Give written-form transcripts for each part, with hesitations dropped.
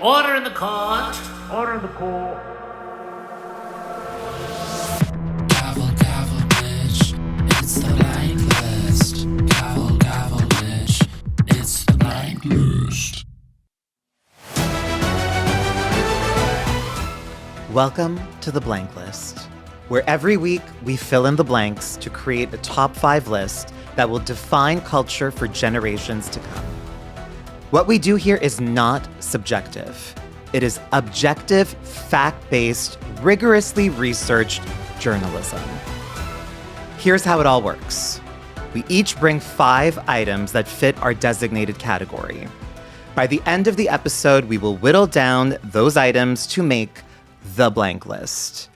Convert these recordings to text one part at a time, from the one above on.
Order in the court. Order in the court. Gavel, gavel, bitch. It's the blank list. Gavel, gavel, bitch. It's the blank list. Welcome to The Blank List, where every week we fill in the blanks to create a top 5 list that will define culture for generations to come. What we do here is not subjective. It is objective, fact-based, rigorously researched journalism. Here's how it all works. We each bring 5 items that fit our designated category. By the end of the episode, we will whittle down those items to make the blank list.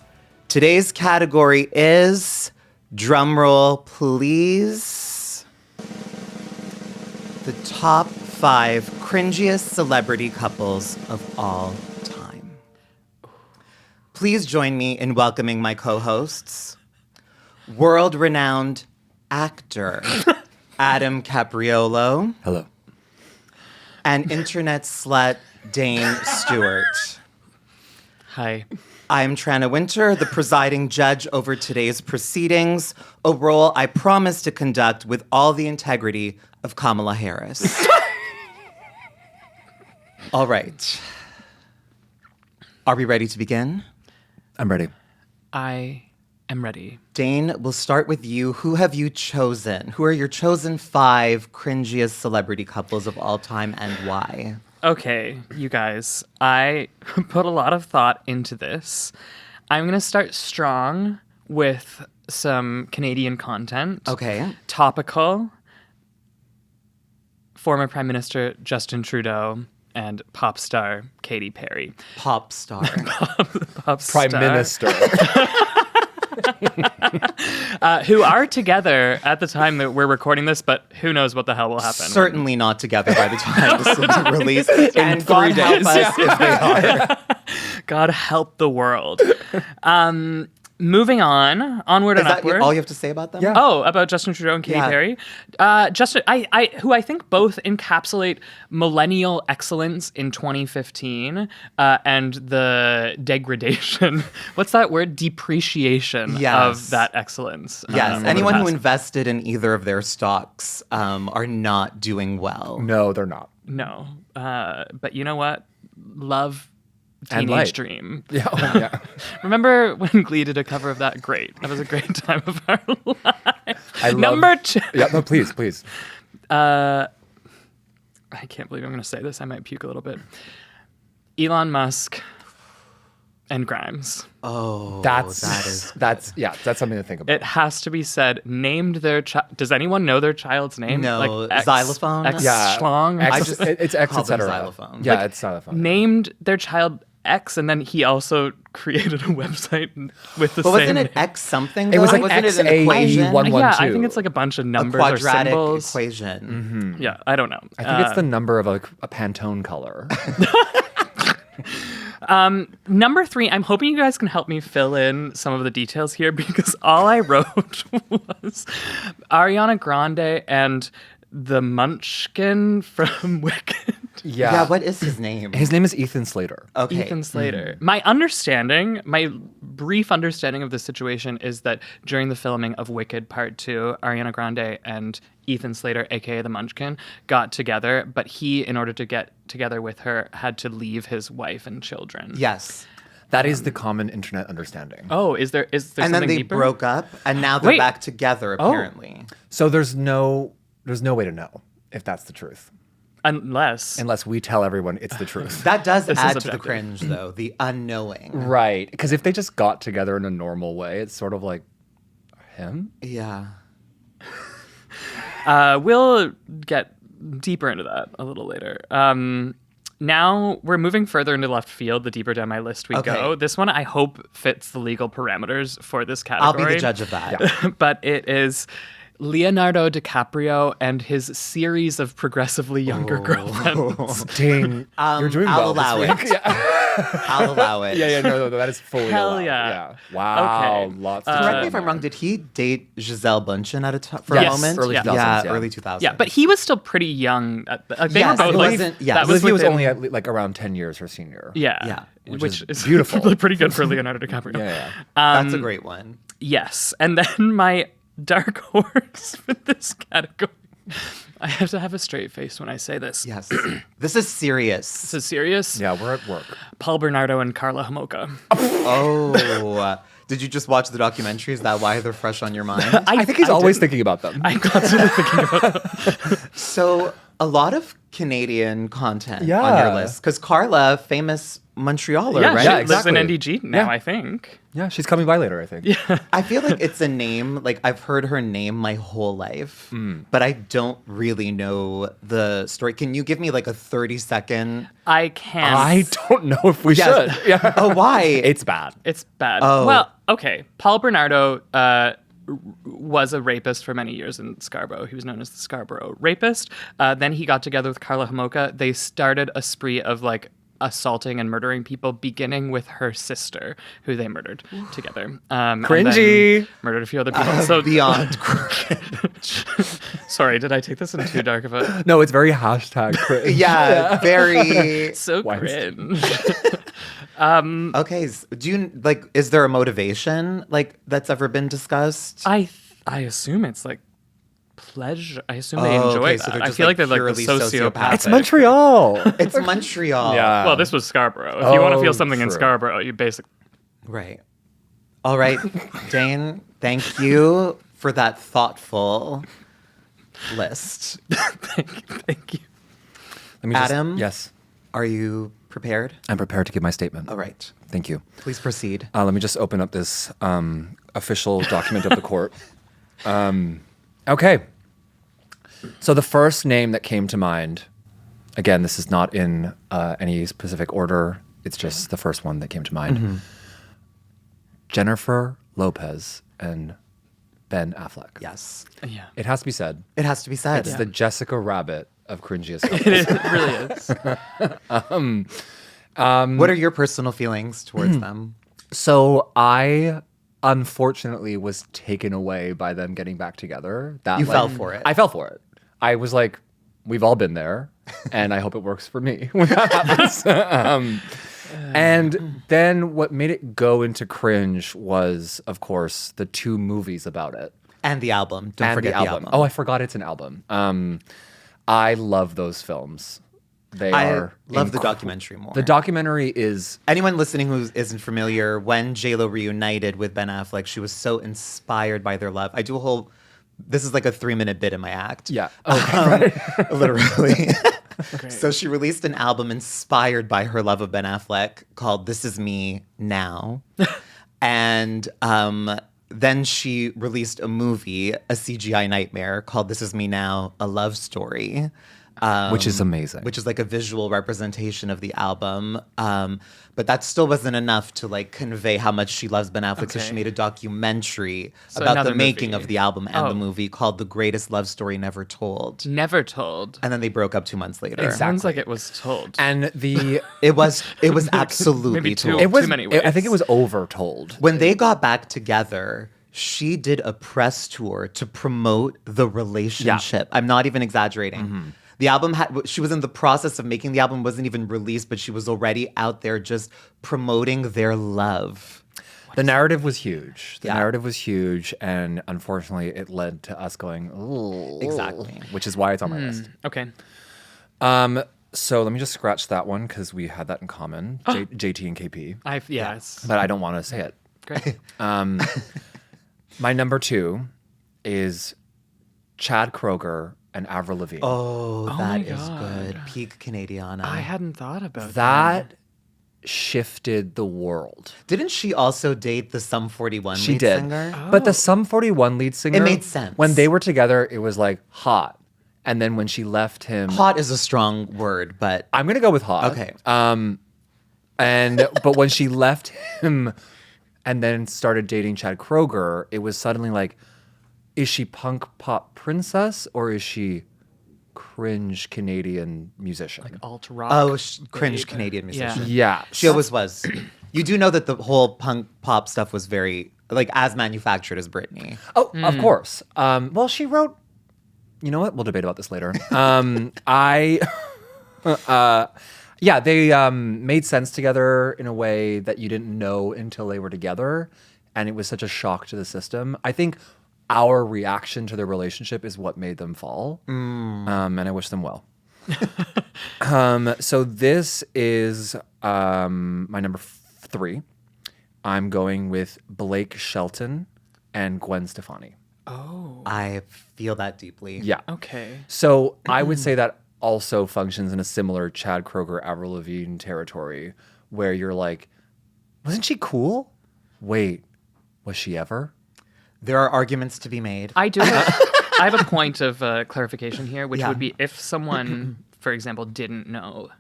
Today's category is, drumroll please, the top 5 cringiest celebrity couples of all time. Please join me in welcoming my co-hosts, world-renowned actor Adam Capriolo. Hello. And internet slut Dane Stewart. Hi. I'm Tranna Winter, the presiding judge over today's proceedings, a role I promise to conduct with all the integrity of Kamala Harris. All right. Are we ready to begin? I'm ready. I am ready. Dane, we'll start with you. Who have you chosen? Who are your chosen 5 cringiest celebrity couples of all time and why? Okay, you guys, I put a lot of thought into this. I'm going to start strong with some Canadian content. Okay. Topical. Former Prime Minister Justin Trudeau and pop star Katy Perry. Pop star. Pop Prime star. Minister. Who are together at the time that we're recording this, but who knows what the hell will happen. Certainly not together by the time this will be released. And 3 God help days. us if they are. God help the world. Moving on, onward Is and that upward. all you have to say about them? Yeah. Oh, about Justin Trudeau and Katy Yeah. Perry. Justin, who I think both encapsulate millennial excellence in 2015 and the degradation. What's that word? Depreciation Yes. of that excellence. Yes. over Anyone the who past- invested in either of their stocks are not doing well. No, they're not. No, but you know what? Love. And Teenage light. Dream. Yeah. Yeah. Remember when Glee did a cover of that? Great. That was a great time of our life. I love- Number 2. Yeah, no, please. I can't believe I'm going to say this. I might puke a little bit. Elon Musk and Grimes. Oh, That's that is something to think about. It has to be said. Named their child. Does anyone know their child's name? No. X, Xylophone? X Yeah. Schlong. X- I just it's X, call them etc. xylophone. Yeah, it's xylophone. Named their child X, and then he also created a website with the But same wasn't name. it X something? It was though? like wasn't it an XAE equation? 112. Yeah, I think it's like a bunch of A numbers or quadratic symbols. equation. Yeah, I don't know. I think it's the number of a Pantone color. Number 3, I'm hoping you guys can help me fill in some of the details here because all I wrote was Ariana Grande and the Munchkin from Wicked. Yeah, what is his name? His name is Ethan Slater. Okay. Ethan Slater. My brief understanding of the situation is that during the filming of Wicked Part 2, Ariana Grande and Ethan Slater, aka the Munchkin, got together, but he, in order to get together with her, had to leave his wife and children. Yes. That is the common internet understanding. Oh, is there And something then they deeper? broke up, and now they're Wait. back together, apparently. So there's no way to know if that's the truth. Unless We tell everyone it's the truth. That does This is add to the objective. cringe, though, the unknowing. Right. Because if they just got together in a normal way, it's sort of like, him? Yeah. we'll get deeper into that a little later. Now we're moving further into left field. The deeper down my list we Okay. go. This one I hope fits the legal parameters for this I'll category. be the judge of that. But it is Leonardo DiCaprio and his series of progressively younger girlfriends. Dang. You're doing I'll well allow this it. week. Yeah. I'll allow it. No, that is fully Hell allowed. yeah. Wow. Okay. Lots to Correct chew me if on I'm wrong. there. Did he date Giselle Bundchen for Yes, a moment? early 2000s, Yeah, yeah. early 2000s. Yeah, but he was still pretty young. They Yes, were both it like, wasn't- yes. that I was he was within- only at like around 10 years her senior. yeah, Yeah, which is beautiful. really pretty good for Leonardo DiCaprio. Yeah. That's a great one. Yes, and then my dark horse for this category. I have to have a straight face when I say this. Yes. This is serious. This is serious. Yeah, we're at work. Paul Bernardo and Carla Homolka. Oh, did you just watch the documentary? Is that why they're fresh on your mind? I think he's always thinking about them. I'm constantly thinking about them. So a lot of Canadian content on Yeah. your list because Carla, famous Montrealer, Yeah, right? she Yeah, lives in exactly. NDG now, Yeah. I think. Yeah, she's coming by later, I think. Yeah. I feel like it's a name, like I've heard her name my whole life, but I don't really know the story. Can you give me like a 30-second? I can. I don't know if we Yes. should. Yeah. Oh, why? It's bad. It's bad. Oh. Well, okay. Paul Bernardo was a rapist for many years in Scarborough. He was known as the Scarborough Rapist. Then he got together with Carla Homolka. They started a spree of like assaulting and murdering people, beginning with her sister, who they murdered together. And Cringy. then murdered a few other people. So Beyond. sorry, did I take this in too dark of a? No, it's very hashtag cringe. Yeah, very. So Why is- cringe. Okay, do you like? Is there a motivation like that's ever been discussed? I assume it's like pleasure. I assume they Oh, enjoy okay, that. so they're I just, feel like like, they're like the purely sociopath. sociopathic. It's Montreal. It's Montreal. Yeah. Well, this was Scarborough. If you want to feel Oh, something in true. Scarborough, you basically. Right. All right, Dane. Thank you for that thoughtful list. Thank you. Let me just- Adam? Yes. Are you prepared? I'm prepared to give my statement. All right. Thank you. Please proceed. Let me just open up this official document of the court. Okay. So the first name that came to mind, again, this is not in any specific order. It's just the first one that came to mind. Jennifer Lopez and Ben Affleck. Yes. Yeah. It has to be said. It has to be said. It's the Jessica Rabbit of cringiest. It really is. What are your personal feelings towards them? So I unfortunately was taken away by them getting back together. That You fell for it. I fell for it. I was like, we've all been there, and I hope it works for me when that happens. And then what made it go into cringe was, of course, the 2 movies about it. And the album. Don't And forget the album. Oh, I forgot it's an album. I love those films. They I are love the documentary more. The documentary is Anyone listening who isn't familiar, when J.Lo reunited with Ben Affleck, she was so inspired by their love. I do a whole, this is like a 3-minute bit in my act. yeah. Literally. So she released an album inspired by her love of Ben Affleck called This Is Me Now. And then she released a movie, a CGI nightmare called This Is Me Now, A Love Story. Which is amazing. Which is like a visual representation of the album. But that still wasn't enough to like convey how much she loves Ben Affleck. So Okay. she made a documentary So about another the making movie. of the album and Oh. the movie called The Greatest Love Story Never Told. Never told. And then they broke up 2 months later. Sounds like it was told. and the It was absolutely maybe told. two- it was many I think it ways. was overtold. When they got back together, she did a press tour to promote the relationship. I'm not even exaggerating. The album she was in the process of making the album, wasn't even released, but she was already out there just promoting their love. The narrative was huge. The Yeah. narrative was huge, and unfortunately, it led to us going, ooh. Exactly. Which is why it's on my list. Okay. So let me just scratch that one because we had that in common, JT and KP. Yes. But I don't want to say it. Great. My number 2 is Chad Kroeger and Avril Lavigne. Oh, my that is God. good. Peak Canadiana. I hadn't thought about That shifted the world. Didn't she also date the Sum 41 She lead did. singer? But the Sum 41 lead singer, It made sense. When they were together, it was like hot. And then when she left him, Hot is a strong word, but I'm going to go with hot. Okay. But when she left him and then started dating Chad Kroeger, it was suddenly like, is she punk pop princess or is she cringe Canadian musician? Alt rock. Oh, cringe Canadian musician. Yeah. She always was. You do know that the whole punk pop stuff was very, like, as manufactured as Britney. Oh, of course. Well, she wrote. You know what? We'll debate about this later. Yeah, they made sense together in a way that you didn't know until they were together, and it was such a shock to the system. I think our reaction to their relationship is what made them fall, and I wish them well. So this is my number 3. I'm going with Blake Shelton and Gwen Stefani. I feel that deeply. Yeah. Okay. So I would say that also functions in a similar Chad Kroeger, Avril Lavigne territory, where you're like, wasn't she cool? Wait, was she ever? There are arguments to be made. I have a point of clarification here, which Yeah. would be if someone, for example, didn't know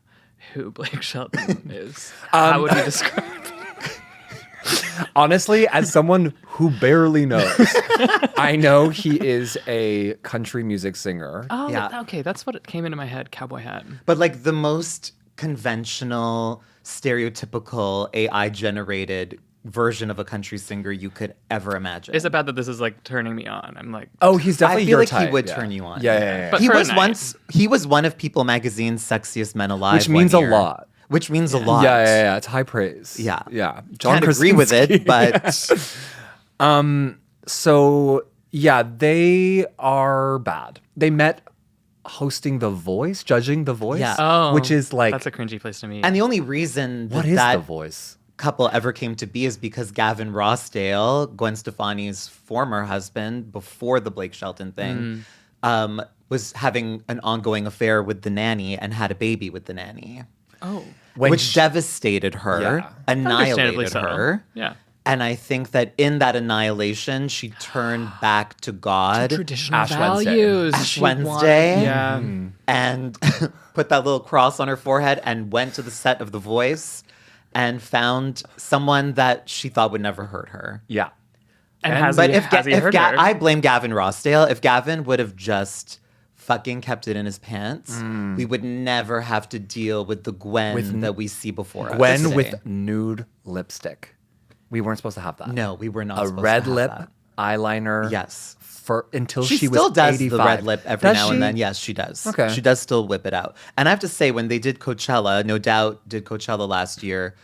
who Blake Shelton is, how would you describe? Honestly, as someone who barely knows, I know he is a country music singer. Oh, Yeah. okay, that's what came into my head. Cowboy hat. But like the most conventional, stereotypical AI generated version of a country singer you could ever imagine. Is it bad that this is like turning me on? I'm like, Oh, he's definitely I feel your like type. he would yeah. turn you on. Yeah. But he for a was night. he was one of People Magazine's sexiest men alive, Which means a one year. lot. Which means a lot. Yeah. It's high praise. Yeah. John Can't agree with Krasinski. it, but So yeah, they are bad. They met hosting The Voice, judging The Voice, Yeah. oh, which is like, that's a cringy place to meet. and the only reason what that, is that The Voice? couple ever came to be is because Gavin Rossdale, Gwen Stefani's former husband, before the Blake Shelton thing, was having an ongoing affair with the nanny and had a baby with the nanny, oh, which devastated her, Yeah. understandably annihilated so. her. Yeah. And I think that in that annihilation, she turned back to God Traditional Ash Wednesday. values. Ash She Wednesday. wanted- yeah. and put that little cross on her forehead and went to the set of The Voice and found someone that she thought would never hurt her. Yeah. And has But he, if has he heard her? I blame Gavin Rossdale. If Gavin would have just fucking kept it in his pants, we would never have to deal with the Gwen that we see before us. Gwen today. with nude lipstick. We weren't supposed to have that. No, we were not A supposed to red have lip, that. eyeliner. Yes. For until She she still was does 85. the red lip every Does now she? and then. Yes, she does. Okay. She does still whip it out. And I have to say, when they did Coachella, No Doubt did Coachella last year,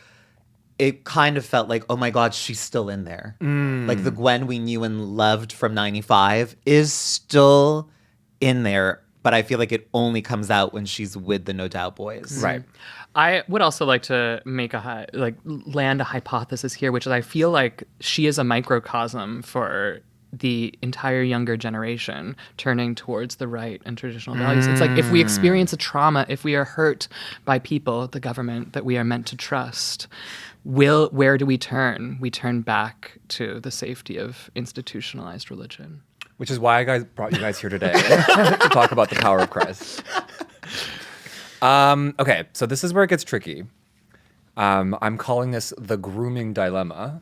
it kind of felt like, oh my God, she's still in there. Like the Gwen we knew and loved from 95 is still in there. But I feel like it only comes out when she's with the No Doubt boys. Right. I would also like to make land a hypothesis here, which is I feel like she is a microcosm for the entire younger generation turning towards the right and traditional values. It's like if we experience a trauma, if we are hurt by people, the government that we are meant to trust, where do we turn? We turn back to the safety of institutionalized religion. Which is why I brought you guys here today to talk about the power of Christ. Okay, so this is where it gets tricky. I'm calling this the grooming dilemma.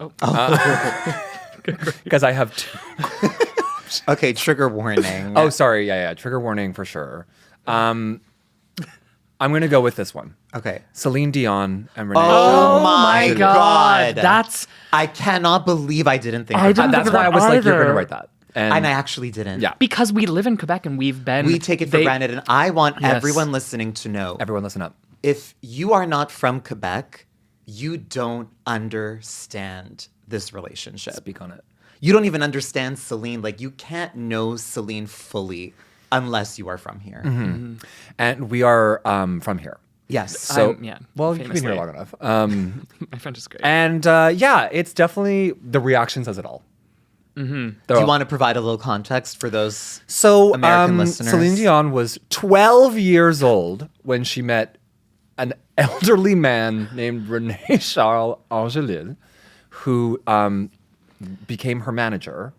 Because I have two. Okay, trigger warning. Oh, sorry. Yeah. Trigger warning for sure. I'm going to go with this one. Okay. Celine Dion and Renee Oh Charles. my God. That's I cannot believe I didn't think I of that. didn't That's think of why I that was like, you're going to either. write that. And I actually didn't. Yeah. because we live in Quebec and we've been. We take it for granted. And I want Yes. everyone listening to know, Everyone listen up. if you are not from Quebec, you don't understand this relationship. Speak on it. You don't even understand Celine. Like, you can't know Celine fully unless you are from here. And we are from here. Yes. So, yeah, well, you've been here famously. long enough. My French is great. And yeah, it's definitely, the reaction says it all. Do you want to provide a little context for those So, American listeners? Celine Dion was 12 years old when she met an elderly man named René Charles Angelil, who became her manager.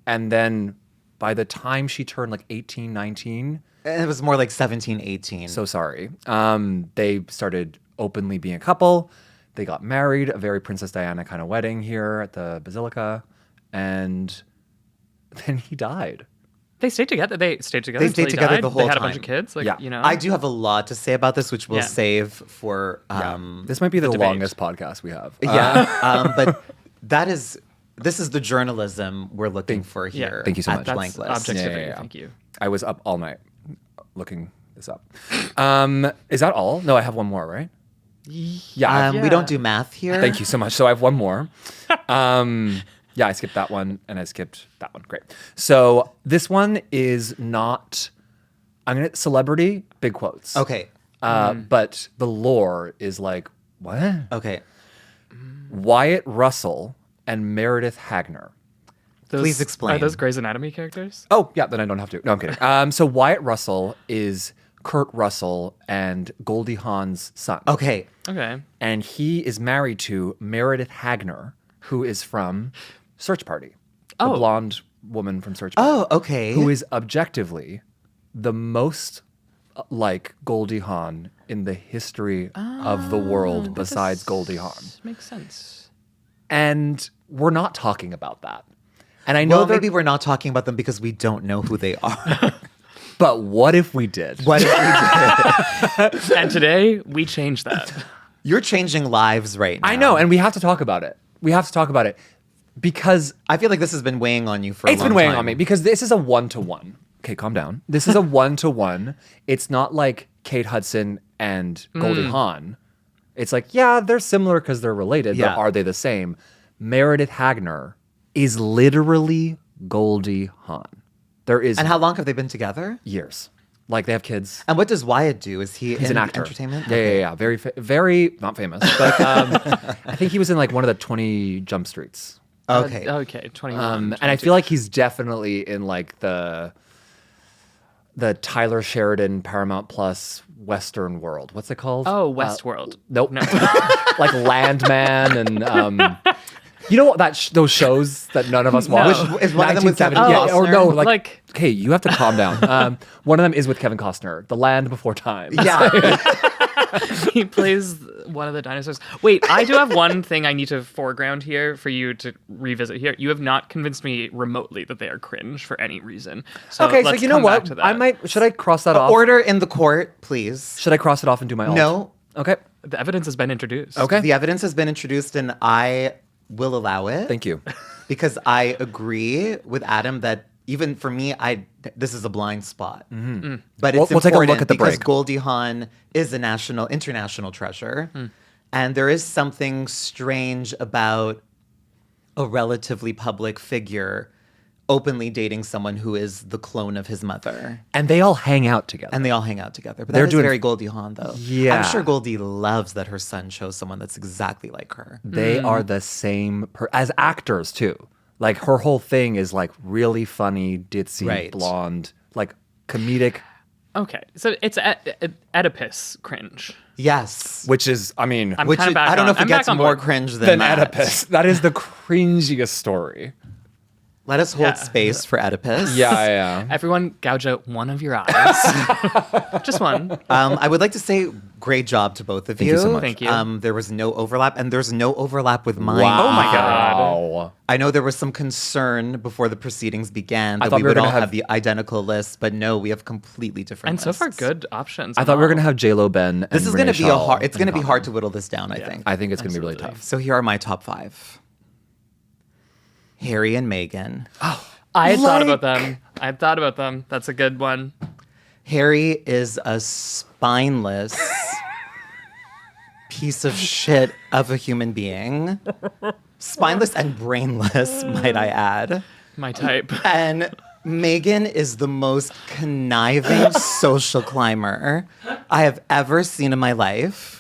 And then by the time she turned like 18, 19, It was more like 17, 18. so sorry, they started openly being a couple. They got married, a very Princess Diana kind of wedding here at the Basilica. And then he died. They stayed together. They stayed together. They stayed until he together died. the whole They had a bunch time. of kids. Like, Yeah. you know. I do have a lot to say about this, which we'll Yeah. save for This might be the debate. longest podcast we have. but this is the journalism we're looking for here. Thank you so at much. the That's Blank List. objectivity. Yeah. Thank you. I was up all night looking this up. Is that all? No, I have one more, right? Yeah. We don't do math here. Thank you so much. So I have one more. Yeah, I skipped that one and I skipped that one. Great. So this one is not, I'm going to celebrity, big quotes. Okay. But the lore is like, what? Okay. Wyatt Russell and Meredith Hagner. Please explain. Are those Grey's Anatomy characters? Oh, yeah, then I don't have to. No, I'm kidding. So Wyatt Russell is Kurt Russell and Goldie Hawn's son. Okay. Okay. And he is married to Meredith Hagner, who is from Search Party. The Oh. blonde woman from Search Party. Oh, okay. Who is objectively the most like Goldie Hawn in the history of the world besides Goldie Hawn. Makes sense. And we're not talking about that. And I know Well, they're- maybe we're not talking about them because we don't know who they are. but what if we did? What if we did? And today we change that. You're changing lives right now. I know, and we have to talk about it. We have to talk about it because I feel like this has been weighing on you for a it's long been weighing time. on me because this is a 1-to-1. Okay, calm down. This is a 1-to-1. It's not like Kate Hudson and Goldie Hawn. It's like, yeah, they're similar because they're related, Yeah. but are they the same? Meredith Hagner is literally Goldie Hawn. There is And how long have they been together? years. Like they have kids. And what does Wyatt do? Is he He's in an actor. entertainment? Yeah. Very not famous, but I think he was in like one of the 20 Jump Streets. Okay. Okay. 21. And I feel like he's definitely in like the Tyler Sheridan Paramount Plus Western world. What's it called? Oh, Westworld. Nope. No. Like Landman and you know what those shows that none of us watch. Which is one of them with Kevin 1970 Costner? or no, like, Like- okay, you have to calm down. One of them is with Kevin Costner, The Land Before Time. Yeah. He plays one of the dinosaurs. Wait, I do have one thing I need to foreground here for you to revisit here. You have not convinced me remotely that they are cringe for any reason. So Okay, so let's you know come back what? to that. I might. Should I cross that off? Order in the court, please. Should I cross it off and do my alt? No. Okay. The evidence has been introduced. Okay. The evidence has been introduced and I will allow it. Thank you. Because I agree with Adam that even for me, this is a blind spot. But it's We'll take a look important at the because break. Goldie Hawn is a international treasure. And there is something strange about a relatively public figure openly dating someone who is the clone of his mother. And they all hang out together. And they all hang out together. But They're that is doing- very Goldie Hawn, though. Yeah. I'm sure Goldie loves that her son chose someone that's exactly like her. They are the same as actors too. Like her whole thing is like really funny, ditzy, Right. blonde, like comedic, Okay. So it's Oedipus cringe. Yes. which is, I mean, I'm Which kind is, of back I don't know on- if it I'm back gets on more board. cringe than than that. Oedipus. That is the cringiest story. Let us hold Yeah. space for Oedipus. Yeah. Everyone gouge out one of your eyes. Just one. I would like to say great job to both of you. you so much. Thank you. There was no overlap, and there's no overlap with mine. Wow. Oh my God. I know there was some concern before the proceedings began that thought we we were would all gonna have have- the identical lists, but no, we have completely different And so far, lists. good options. I thought we were gonna have J.Lo, Ben. This and is going to Renee be Shaw it's in going to be common. hard to whittle this down, I think. I think it's gonna be really Absolutely. tough. So here are my top 5. Harry and Meghan. I had thought about them. I had thought about them. That's a good one. Harry is a spineless piece of shit of a human being. Spineless and brainless, might I add. My type. And Megan is the most conniving social climber I have ever seen in my life.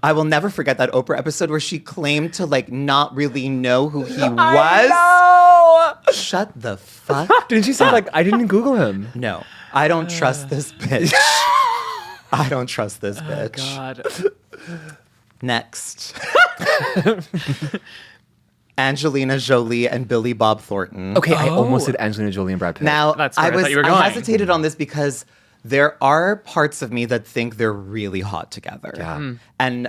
I will never forget that Oprah episode where she claimed to like not really know who he was. Shut the fuck. Didn't you say like I didn't Google him? No, I don't trust this bitch. I don't trust this bitch. God. Next. Angelina Jolie and Billy Bob Thornton. Okay, I almost Oh. said Angelina Jolie and Brad Pitt. Now, That's where I thought you were going. I hesitated on this because There are parts of me that think they're really hot together. Yeah. And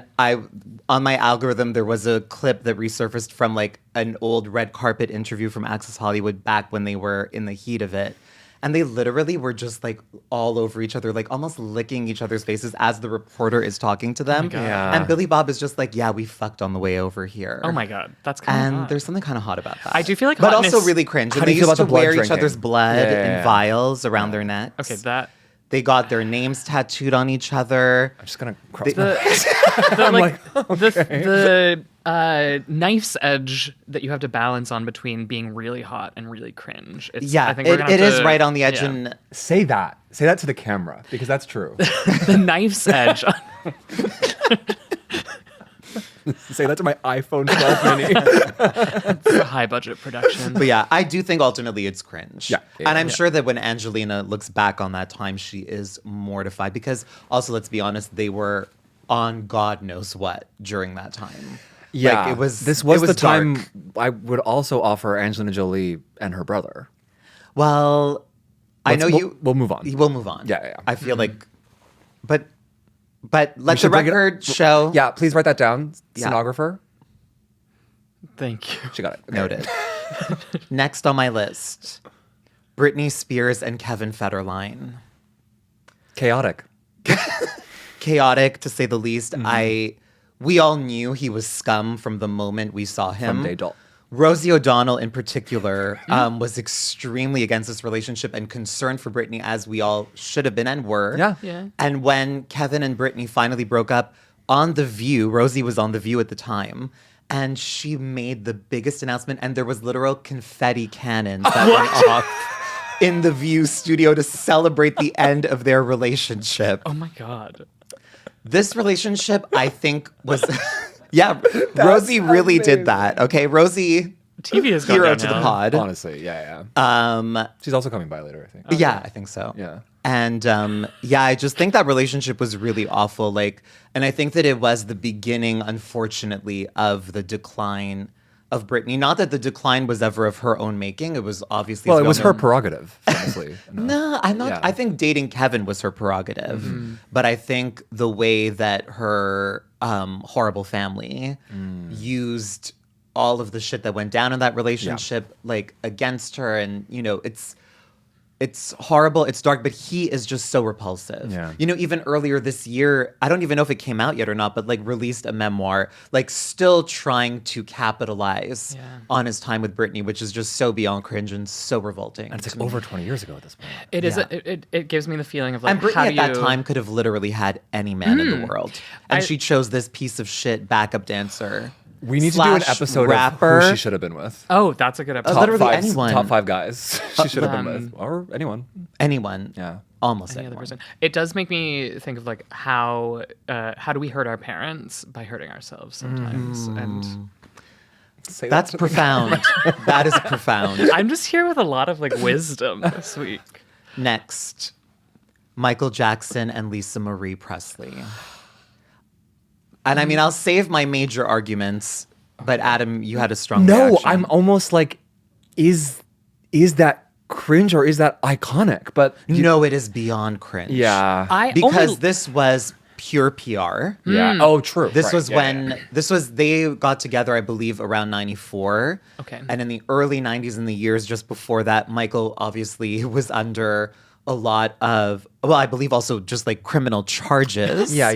on my algorithm, there was a clip that resurfaced from like an old red carpet interview from Access Hollywood back when they were in the heat of it. And they literally were just like all over each other, like almost licking each other's faces as the reporter is talking to them. Yeah. And Billy Bob is just like, yeah, we fucked on the way over here. Oh my God. That's kind of And hot. there's something kind of hot about that. I do feel like but hotness- also really cringe. How And do they you feel used to about the blood wear each drinking? other's blood Yeah. in vials around their necks. Okay, that... They got their names tattooed on each other. I'm just gonna cross They- The knife's edge that you have to balance on between being really hot and really cringe. Yeah, I think we're gonna it have is to- right on the edge. yeah. And Say that. Say that to the camera because that's true. The knife's edge. Say that to my iPhone 12 mini. It's a high budget production. but yeah, I do think ultimately it's cringe. Yeah. And I'm sure that when Angelina looks back on that time, she is mortified because also, let's be honest, they were on God knows what during that time. Yeah, Like, it was. This was it the dark. time I would also offer Angelina Jolie and her brother. Well, I know We'll move on. We'll move on. Yeah. I feel like, but let the should bring it- record show. Yeah, please write that down, Yeah. stenographer. Thank you. She got it. Okay. Noted. Next on my list, Britney Spears and Kevin Federline. Chaotic. Chaotic, to say the least. Mm-hmm. We all knew he was scum from the moment we saw him. From day dot. Rosie O'Donnell, in particular, was extremely against this relationship and concerned for Britney, as we all should have been and were. Yeah. Yeah. And when Kevin and Britney finally broke up on The View, Rosie was on The View at the time, and she made the biggest announcement, and there was literal confetti cannons that went off in The View studio to celebrate the end of their relationship. Oh my God. This relationship, I think, was... yeah, Rosie really did that, okay? Rosie, TV has gone hero to the downhill. pod. Honestly, yeah. She's also coming by later, I think. Yeah, I think so. Yeah. And I just think that relationship was really awful. Like, and I think that it was the beginning, unfortunately, of the decline of Britney. Not that the decline was ever of her own making. It was obviously. Well, as it we was all her know- prerogative, honestly. No, I'm not. Yeah. I think dating Kevin was her prerogative. But I think the way that her horrible family used all of the shit that went down in that relationship, like, against her, and it's horrible, it's dark, but he is just so repulsive. Yeah. Even earlier this year, I don't even know if it came out yet or not, but like released a memoir, like still trying to capitalize on his time with Britney, which is just so beyond cringe and so revolting. And it's to like me. over 20 years ago at this point. It is. Yeah. It gives me the feeling of like And Britney how do at that you- time could have literally had any man in the world. And I- she chose this piece of shit backup dancer. We need to do an slash episode rapper. of who she should have been with. Oh, that's a good episode. literally anyone. Top 5 guys she should have been um, with. Or anyone. Anyone. Yeah. Almost Any other anyone. person. It does make me think of like how do we hurt our parents by hurting ourselves sometimes? And Say That's that to- profound. That is profound. I'm just here with a lot of like wisdom this week. Next, Michael Jackson and Lisa Marie Presley. And I mean, I'll save my major arguments, but Adam, you had a strong No, reaction. I'm almost like, is that cringe or is that iconic? But No, it is beyond cringe. yeah. Because this was pure PR. yeah. Oh, true. This Right. was Yeah, when yeah. they got together, I believe, around 94. Okay. And in the early 90s and the years just before that, Michael obviously was under a lot of, well, I believe also just like criminal charges. Yeah.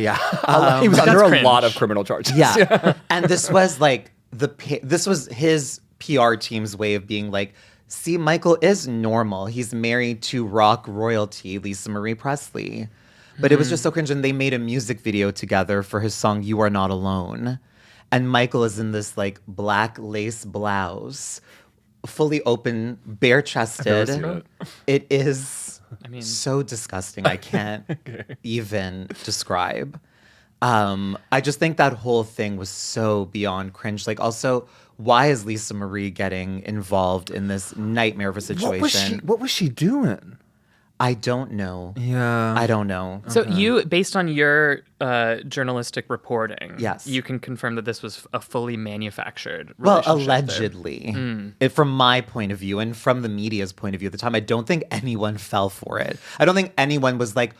He was under That's a cringe. lot of criminal charges. Yeah. And this was like this was his PR team's way of being like, see, Michael is normal. He's married to rock royalty, Lisa Marie Presley. But it was just so cringe. And they made a music video together for his song You Are Not Alone. And Michael is in this like black lace blouse, fully open, bare chested. seen it. It is mean- so disgusting. I can't even describe. I just think that whole thing was so beyond cringe. Like, also, why is Lisa Marie getting involved in this nightmare of a situation? What was she doing? I don't know. Yeah. I don't know. So you, based on your journalistic reporting, Yes. you can confirm that this was a fully manufactured Well, relationship there. allegedly, from my point of view and from the media's point of view at the time, I don't think anyone fell for it. I don't think anyone was like,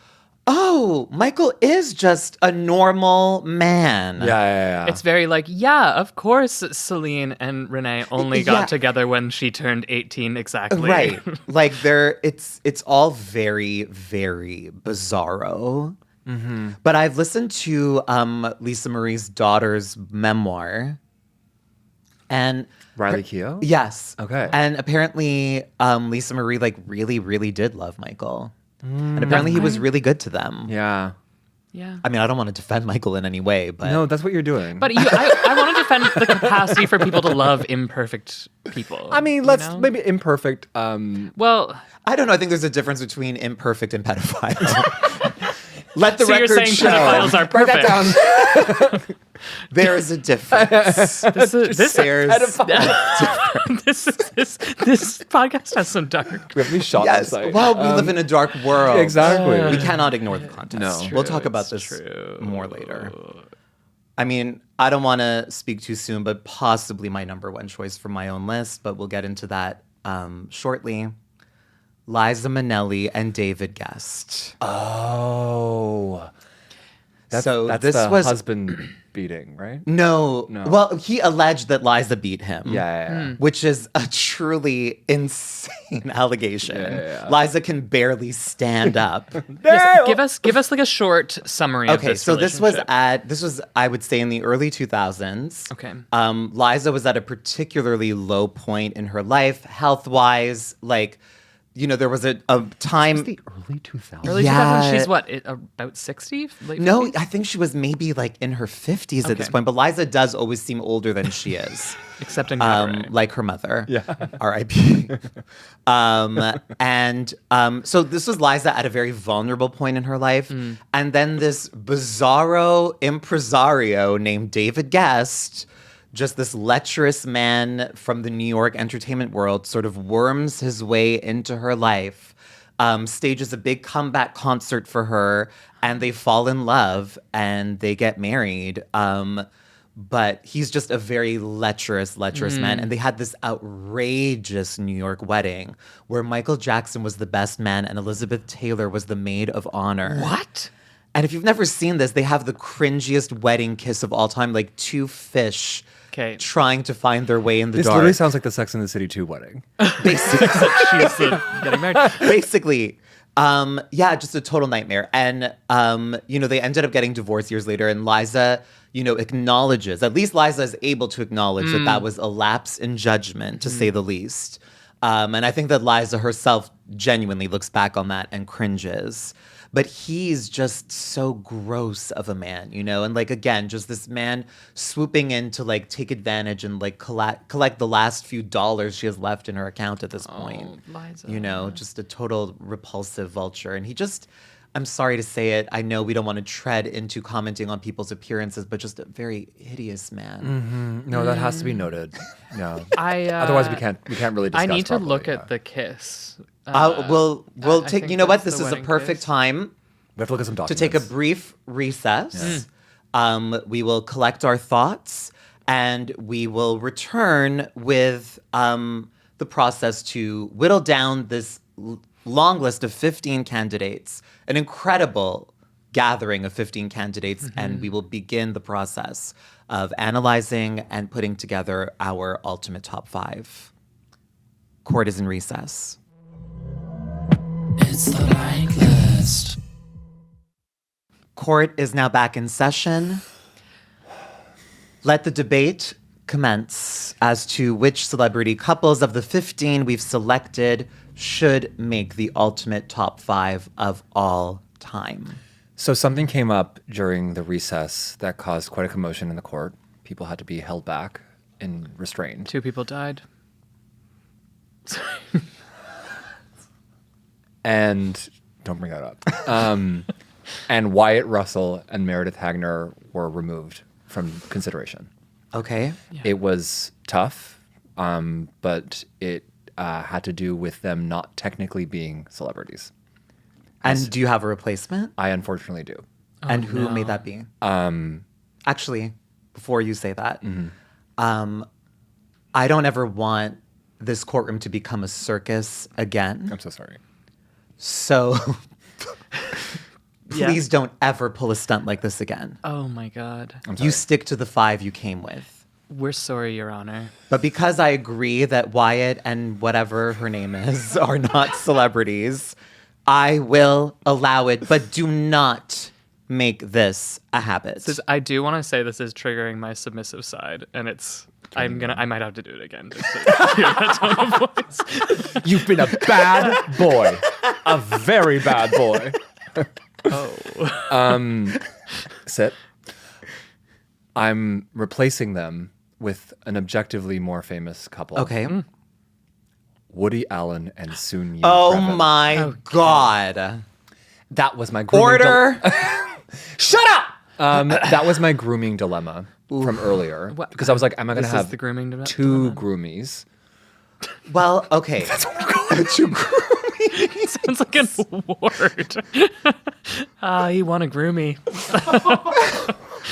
oh, Michael is just a normal man. Yeah. It's very like, yeah, of course Celine and Renee only got Yeah. together when she turned 18 exactly. Right. Like it's all very, very bizarro. But I've listened to Lisa Marie's daughter's memoir. And Riley Keough? yes. Okay. And apparently Lisa Marie like really, really did love Michael. And apparently he was really good to them. Yeah. Yeah. I mean, I don't want to defend Michael in any way, but No, that's what you're doing. But I want to defend the capacity for people to love imperfect people. I mean, you let's know? maybe imperfect. Well, I don't know. I think there's a difference between imperfect and pedophile. Let the so you're record saying show. pedophiles are Write that perfect. down. There is a difference. This There's this podcast has some dark. We have to be shot on yes. site. Well, we live in a dark world. Exactly. We cannot ignore the context. No. We'll talk about It's this true. more later. I mean, I don't want to speak too soon, but possibly my number one choice for my own list, but we'll get into that shortly. Liza Minnelli and David Gest. Oh. That's this the was husband beating, right? No. No. Well, he alleged that Liza beat him. Yeah. Which is a truly insane allegation. Yeah. Liza can barely stand up. Yes, give us like a short summary of Okay, this so this was relationship. I would say in the early 2000s. Okay. Liza was at a particularly low point in her life, health-wise. Like, you know, there was a time. The early 2000s. Early Yeah. 2000s, she's what, about 60? Late No, 50s? I think she was maybe like in her 50s at this Okay. point. But Liza does always seem older than she is. Except in Cabaret. Like her mother. Yeah. R.I.P. So this was Liza at a very vulnerable point in her life. And then this bizarro impresario named David Gest, just this lecherous man from the New York entertainment world, sort of worms his way into her life, stages a big comeback concert for her, and they fall in love and they get married. But he's just a very lecherous man. And they had this outrageous New York wedding where Michael Jackson was the best man and Elizabeth Taylor was the maid of honor. What? And if you've never seen this, they have the cringiest wedding kiss of all time, like two fish Okay. trying to find their way in the This dark. literally sounds like the Sex and the City 2 wedding. Basically. She's getting married. Basically. Just a total nightmare. And, they ended up getting divorced years later. And Liza, acknowledges, at least Liza is able to acknowledge that was a lapse in judgment, to say the least. And I think that Liza herself genuinely looks back on that and cringes. But he's just so gross of a man, and like, again, just this man swooping in to like take advantage and like collect the last few dollars she has left in her account at this point. Liza. Just a total repulsive vulture. And he just, I'm sorry to say it, I know we don't want to tread into commenting on people's appearances, but just a very hideous man. No, that has to be noted. Yeah. I, Otherwise, we can't really discuss I need to properly, look yeah. at the kiss. We'll I take, think you know what, that's this the is a wedding perfect kiss. time We have to look at some to documents. take a brief recess. We will collect our thoughts and we will return with the process to whittle down this long list of 15 candidates, an incredible gathering of 15 candidates, and we will begin the process of analyzing and putting together our ultimate top 5. Court is in recess. It's the blank list. Court is now back in session. Let the debate commence as to which celebrity couples of the 15 we've selected should make the ultimate top 5 of all time. So something came up during the recess that caused quite a commotion in the court. People had to be held back and restrained. 2 people died. And don't bring that up. And Wyatt Russell and Meredith Hagner were removed from consideration. Okay. It was tough, but it had to do with them not technically being celebrities. And do you have a replacement? I unfortunately do. And who may that be? Actually, before you say that, I don't ever want this courtroom to become a circus again. I'm so sorry. So please don't ever pull a stunt like this again. Oh my God. You stick to the 5 you came with. We're sorry, Your Honor. But because I agree that Wyatt and whatever her name is are not celebrities, I will allow it. But do not make this a habit. I do want to say this is triggering my submissive side, and I might have to do it again just to hear that tone of voice. You've been a bad boy. A very bad boy. Sit. I'm replacing them with an objectively more famous couple. Okay. Woody Allen and Soon Yi. Oh Previn. my God. That was my grooming Order. Shut up! That was my grooming dilemma from earlier. Because I was like, am I going to have the grooming two groomies? Well, okay. Two groomies. Sounds like an award. You want to groom me.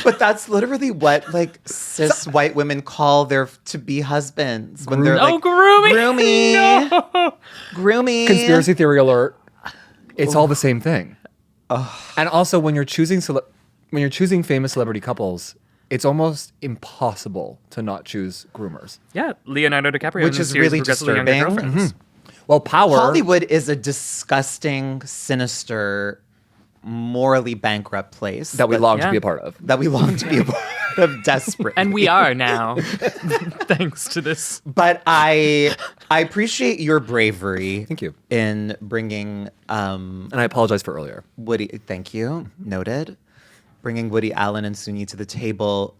But that's literally what like cis white women call their to-be husbands when they're like, grooming. Groomie. No. Groomie. Conspiracy theory alert. It's all the same thing. And also, when you're choosing famous celebrity couples, it's almost impossible to not choose groomers. Yeah, Leonardo DiCaprio, Which in is the series really Progressively Younger disturbing. Girlfriends. Well, Power. Hollywood is a disgusting, sinister, morally bankrupt place that we long to Yeah. be a part of. that we long to be a part of desperately. And we are now, thanks to this. But I appreciate your bravery. Thank you. In bringing And I apologize for earlier. Woody. Thank you. Noted. Bringing Woody Allen and Soon Yi to the table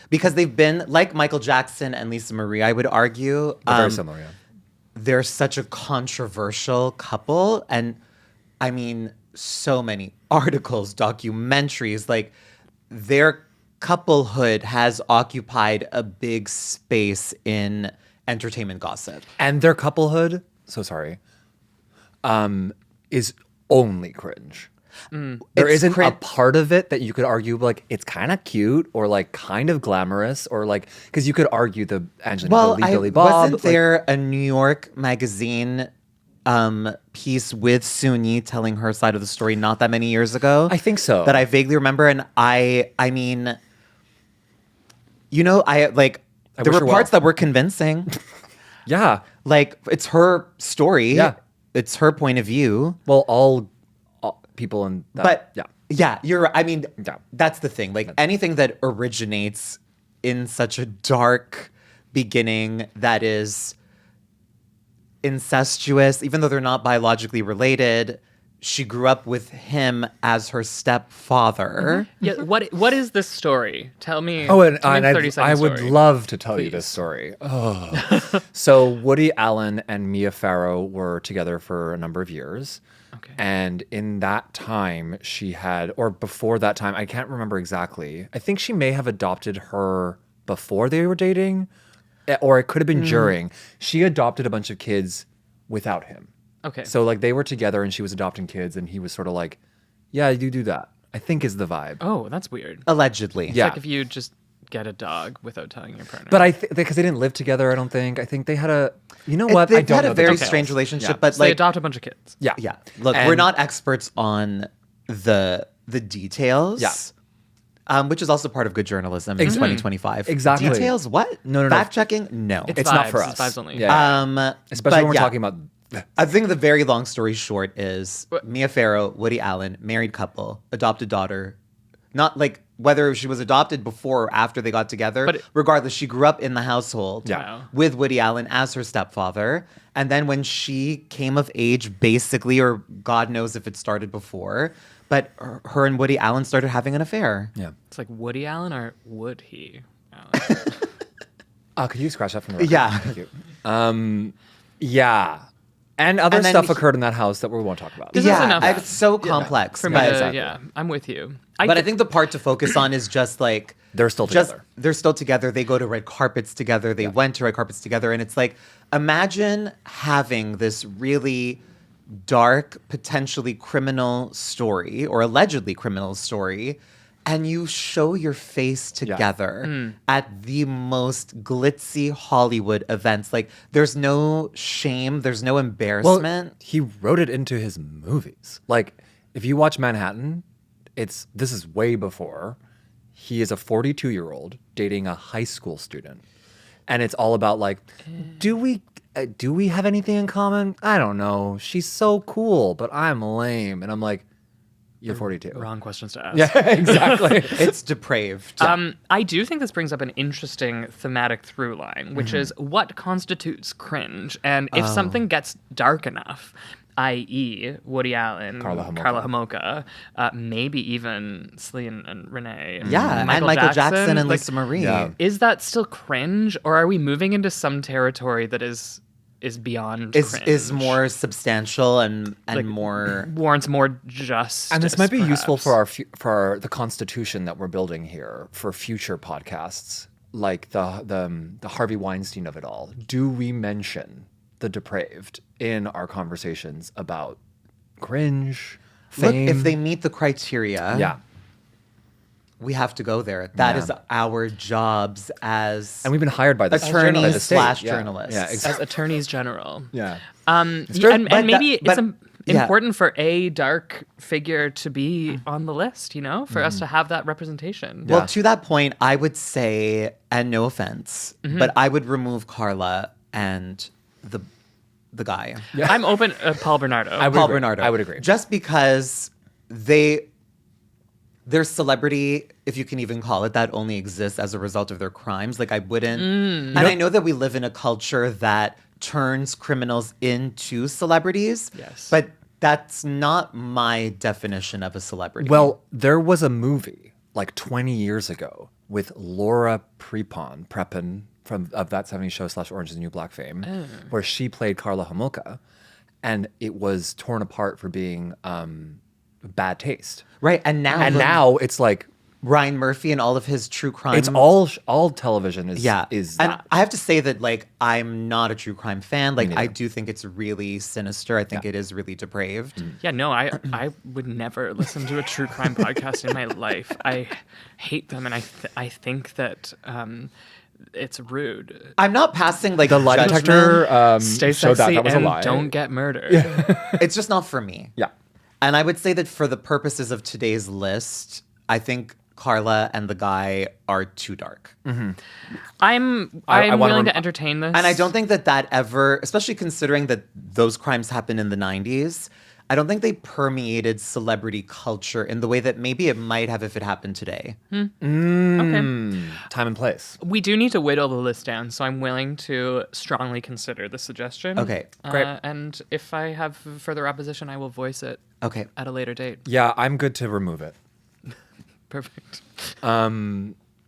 because they've been like Michael Jackson and Lisa Marie. I would argue They're very similar, yeah. they're such a controversial couple, and I mean, so many articles, documentaries, like their couplehood has occupied a big space in entertainment gossip. And their couplehood, so sorry, is only cringe. There It's isn't a part of it that you could argue like it's kind of cute or like kind of glamorous or like because you could argue the Angelina Jolie, Billy Bob. Wasn't there a New York magazine piece with Soon Yi telling her side of the story not that many years ago? I think so. That I vaguely remember, and I mean, you know, there wish were her parts well. that were convincing. Yeah. Like it's her story. Yeah. It's her point of view. Well, all people in that. But yeah, you're right. I mean, Yeah. that's the thing. Like anything that originates in such a dark beginning that is incestuous, even though they're not biologically related. She grew up with him as her stepfather. Yeah, what is this story? Tell me. Oh, and tell me a I 30-second would story. love to tell you this story. Oh. So Woody Allen and Mia Farrow were together for a number of years. Okay. And in that time, she had, or before that time, I can't remember exactly. I think she may have adopted her before they were dating, or it could have been during. She adopted a bunch of kids without him. Okay. So like they were together and she was adopting kids and he was sort of like, yeah, you do that. I think is the vibe. Oh, that's weird. Allegedly. Yeah. Like if you just get a dog without telling your partner. But because they didn't live together, I don't think. I think they had a, you know what? I They've don't had know a the very details. strange relationship, Yeah. but So they like, adopt a bunch of kids. Yeah. yeah. Look, And- we're not experts on the details. Yeah. Which is also part of good journalism in 2025. Exactly. Details? What? No. Fact checking? No. It's not for It's us. vibes only. Yeah. Especially but when we're yeah. talking about. I think the very long story short is Mia Farrow, Woody Allen, married couple, adopted daughter. Not like whether she was adopted before or after they got together. But regardless, she grew up in the household Yeah. with Woody Allen as her stepfather. And then when she came of age, basically, or God knows if it started before, but her and Woody Allen started having an affair. Yeah. It's like Woody Allen or would he? Allen? Could you scratch that from the record? Yeah. Thank you. Yeah. And other And then stuff he- occurred in that house that we won't talk about. This is Yeah, enough. it's so complex. For me, but- to, yeah, I'm with you. But I think the part to focus on is just like They're still together. They're still together. They go to red carpets together. They went to red carpets together, and it's like imagine having this really dark, potentially criminal story or allegedly criminal story, and you show your face together at the most glitzy Hollywood events. Like, there's no shame, there's no embarrassment. Well, he wrote it into his movies. Like, if you watch Manhattan, this is way before. He is a 42-year-old dating a high school student. And it's all about like, do we have anything in common? I don't know. She's so cool, but I'm lame. And I'm like, you're 42. Wrong questions to ask. Yeah, exactly. It's depraved. I do think this brings up an interesting thematic through line, which is what constitutes cringe. And if something gets dark enough, i.e. Woody Allen, Carla Homolka, maybe even Celine and Renee. and Michael Jackson and Lisa Marie. Yeah. Is that still cringe, or are we moving into some territory that is beyond cringe? Is more substantial and more warrants more justice. And this might be useful perhaps. for the constitution that we're building here for future podcasts, like the Harvey Weinstein of it all. Do we mention the depraved in our conversations about cringe, fame? Look, if they meet the criteria, we have to go there. That is our jobs as And we've been hired by the attorneys by the state. journalists. Yeah, as exactly. attorneys general. Yeah. And But maybe it's yeah. important for a dark figure to be on the list, for us to have that representation. Well, to that point, I would say, and no offense, but I would remove Carla and the guy. Yeah. I'm open, Paul Bernardo. Paul Bernardo. I would agree. Just Just because their celebrity, if you can even call it that, only exists as a result of their crimes. Like, I wouldn't. And I know that we live in a culture that turns criminals into celebrities. Yes. But that's not my definition of a celebrity. Well, there was a movie like 20 years ago with Laura Prepon of That 70s Show / Orange is the New Black fame, where she played Carla Homolka, and it was torn apart for being bad taste. right. And Now it's like Ryan Murphy and all of his true crime. it's all television is and that. I have to say that, like, I'm not a true crime fan. Like, I do think it's really sinister. I think it is really depraved. Yeah, no, I would never listen to a true crime podcast in my life. I hate them, and I think that it's rude. I'm not passing like The lie judgment. detector Stay showed sexy that was a and lie. don't get murdered. It's just not for me. Yeah. And I would say that for the purposes of today's list, I think Carla and the guy are too dark. I'm I wanna willing to entertain this. And I don't think that ever, especially considering that those crimes happened in the 90s, I don't think they permeated celebrity culture in the way that maybe it might have if it happened today. Okay. Time and place. We do need to whittle the list down, so I'm willing to strongly consider the suggestion. Okay, great. And if I have further opposition, I will voice it Okay. at a later date. Yeah, I'm good to remove it. Perfect.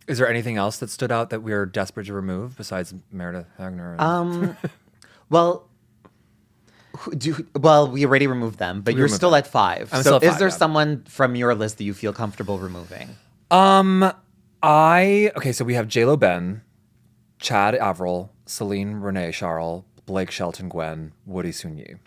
Is there anything else that stood out that we're desperate to remove besides Meredith Wagner? Well, we already removed them, but you're removed still them. at 5. I'm So still at is 5, there yeah. someone from your list that you feel comfortable removing? Okay, so we have J.Lo Ben, Chad Avril, Celine Renee Charles, Blake Shelton Gwen, Woody Sunyi.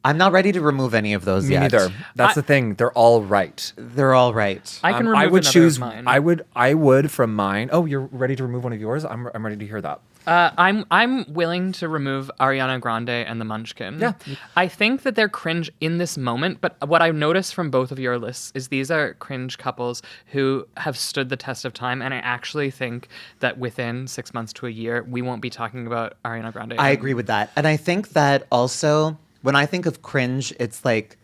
I'm not ready to remove any of those Me yet. neither. That's the thing. They're all right. They're all right. I can remove I would another choose. of mine. I would from mine. Oh, you're ready to remove one of yours? I'm ready to hear that. I'm willing to remove Ariana Grande and the Munchkin. Yeah. I think that they're cringe in this moment, but what I've noticed from both of your lists is these are cringe couples who have stood the test of time, and I actually think that within 6 months to a year, we won't be talking about Ariana Grande. I agree with that. And I think that also, when I think of cringe, it's like,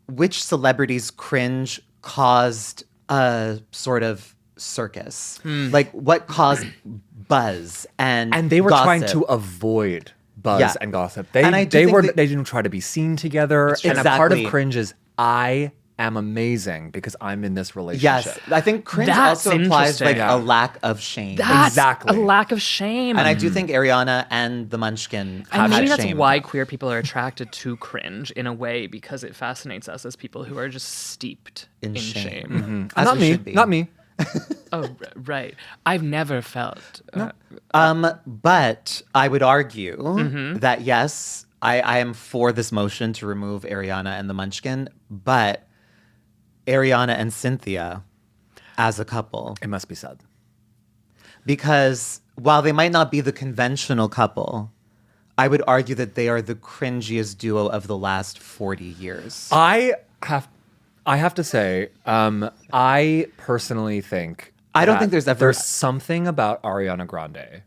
which celebrities' cringe caused a sort of circus? Like, what caused buzz and They were trying gossip? to avoid buzz Yeah. and gossip. And I do They think that- didn't try to be seen together. And a part of Exactly. cringe is I am amazing because I'm in this relationship. Yes, I think cringe That's also implies like interesting. a lack of shame. That's Exactly. a lack of shame. And I do think Ariana and the Munchkin have And maybe that that's shame. why queer people are attracted to cringe in a way, because it fascinates us as people who are just steeped in shame. As Not we me. should be. Not me. Oh, right. I've never felt. But I would argue that yes, I am for this motion to remove Ariana and the Munchkin, but Ariana and Cynthia as a couple. It must be said. Because while they might not be the conventional couple, I would argue that they are the cringiest duo of the last 40 years. I have to say, I personally think I don't that think there's something about Ariana Grande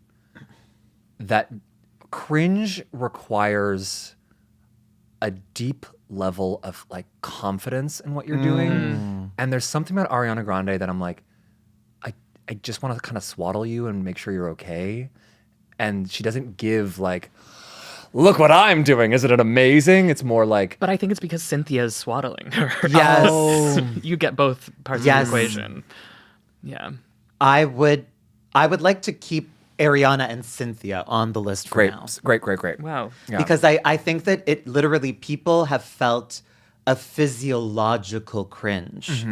that cringe requires a deep level of like confidence in what you're doing. And there's something about Ariana Grande that I'm like, I just want to kind of swaddle you and make sure you're okay. And she doesn't give like, look what I'm doing. Isn't it amazing? It's more like... But I think it's because Cynthia's swaddling her. Yes. You get both parts of the equation. Yeah. I would like to keep Ariana and Cynthia on the list for now. Great. Wow. Yeah. Because I think that it literally, people have felt a physiological cringe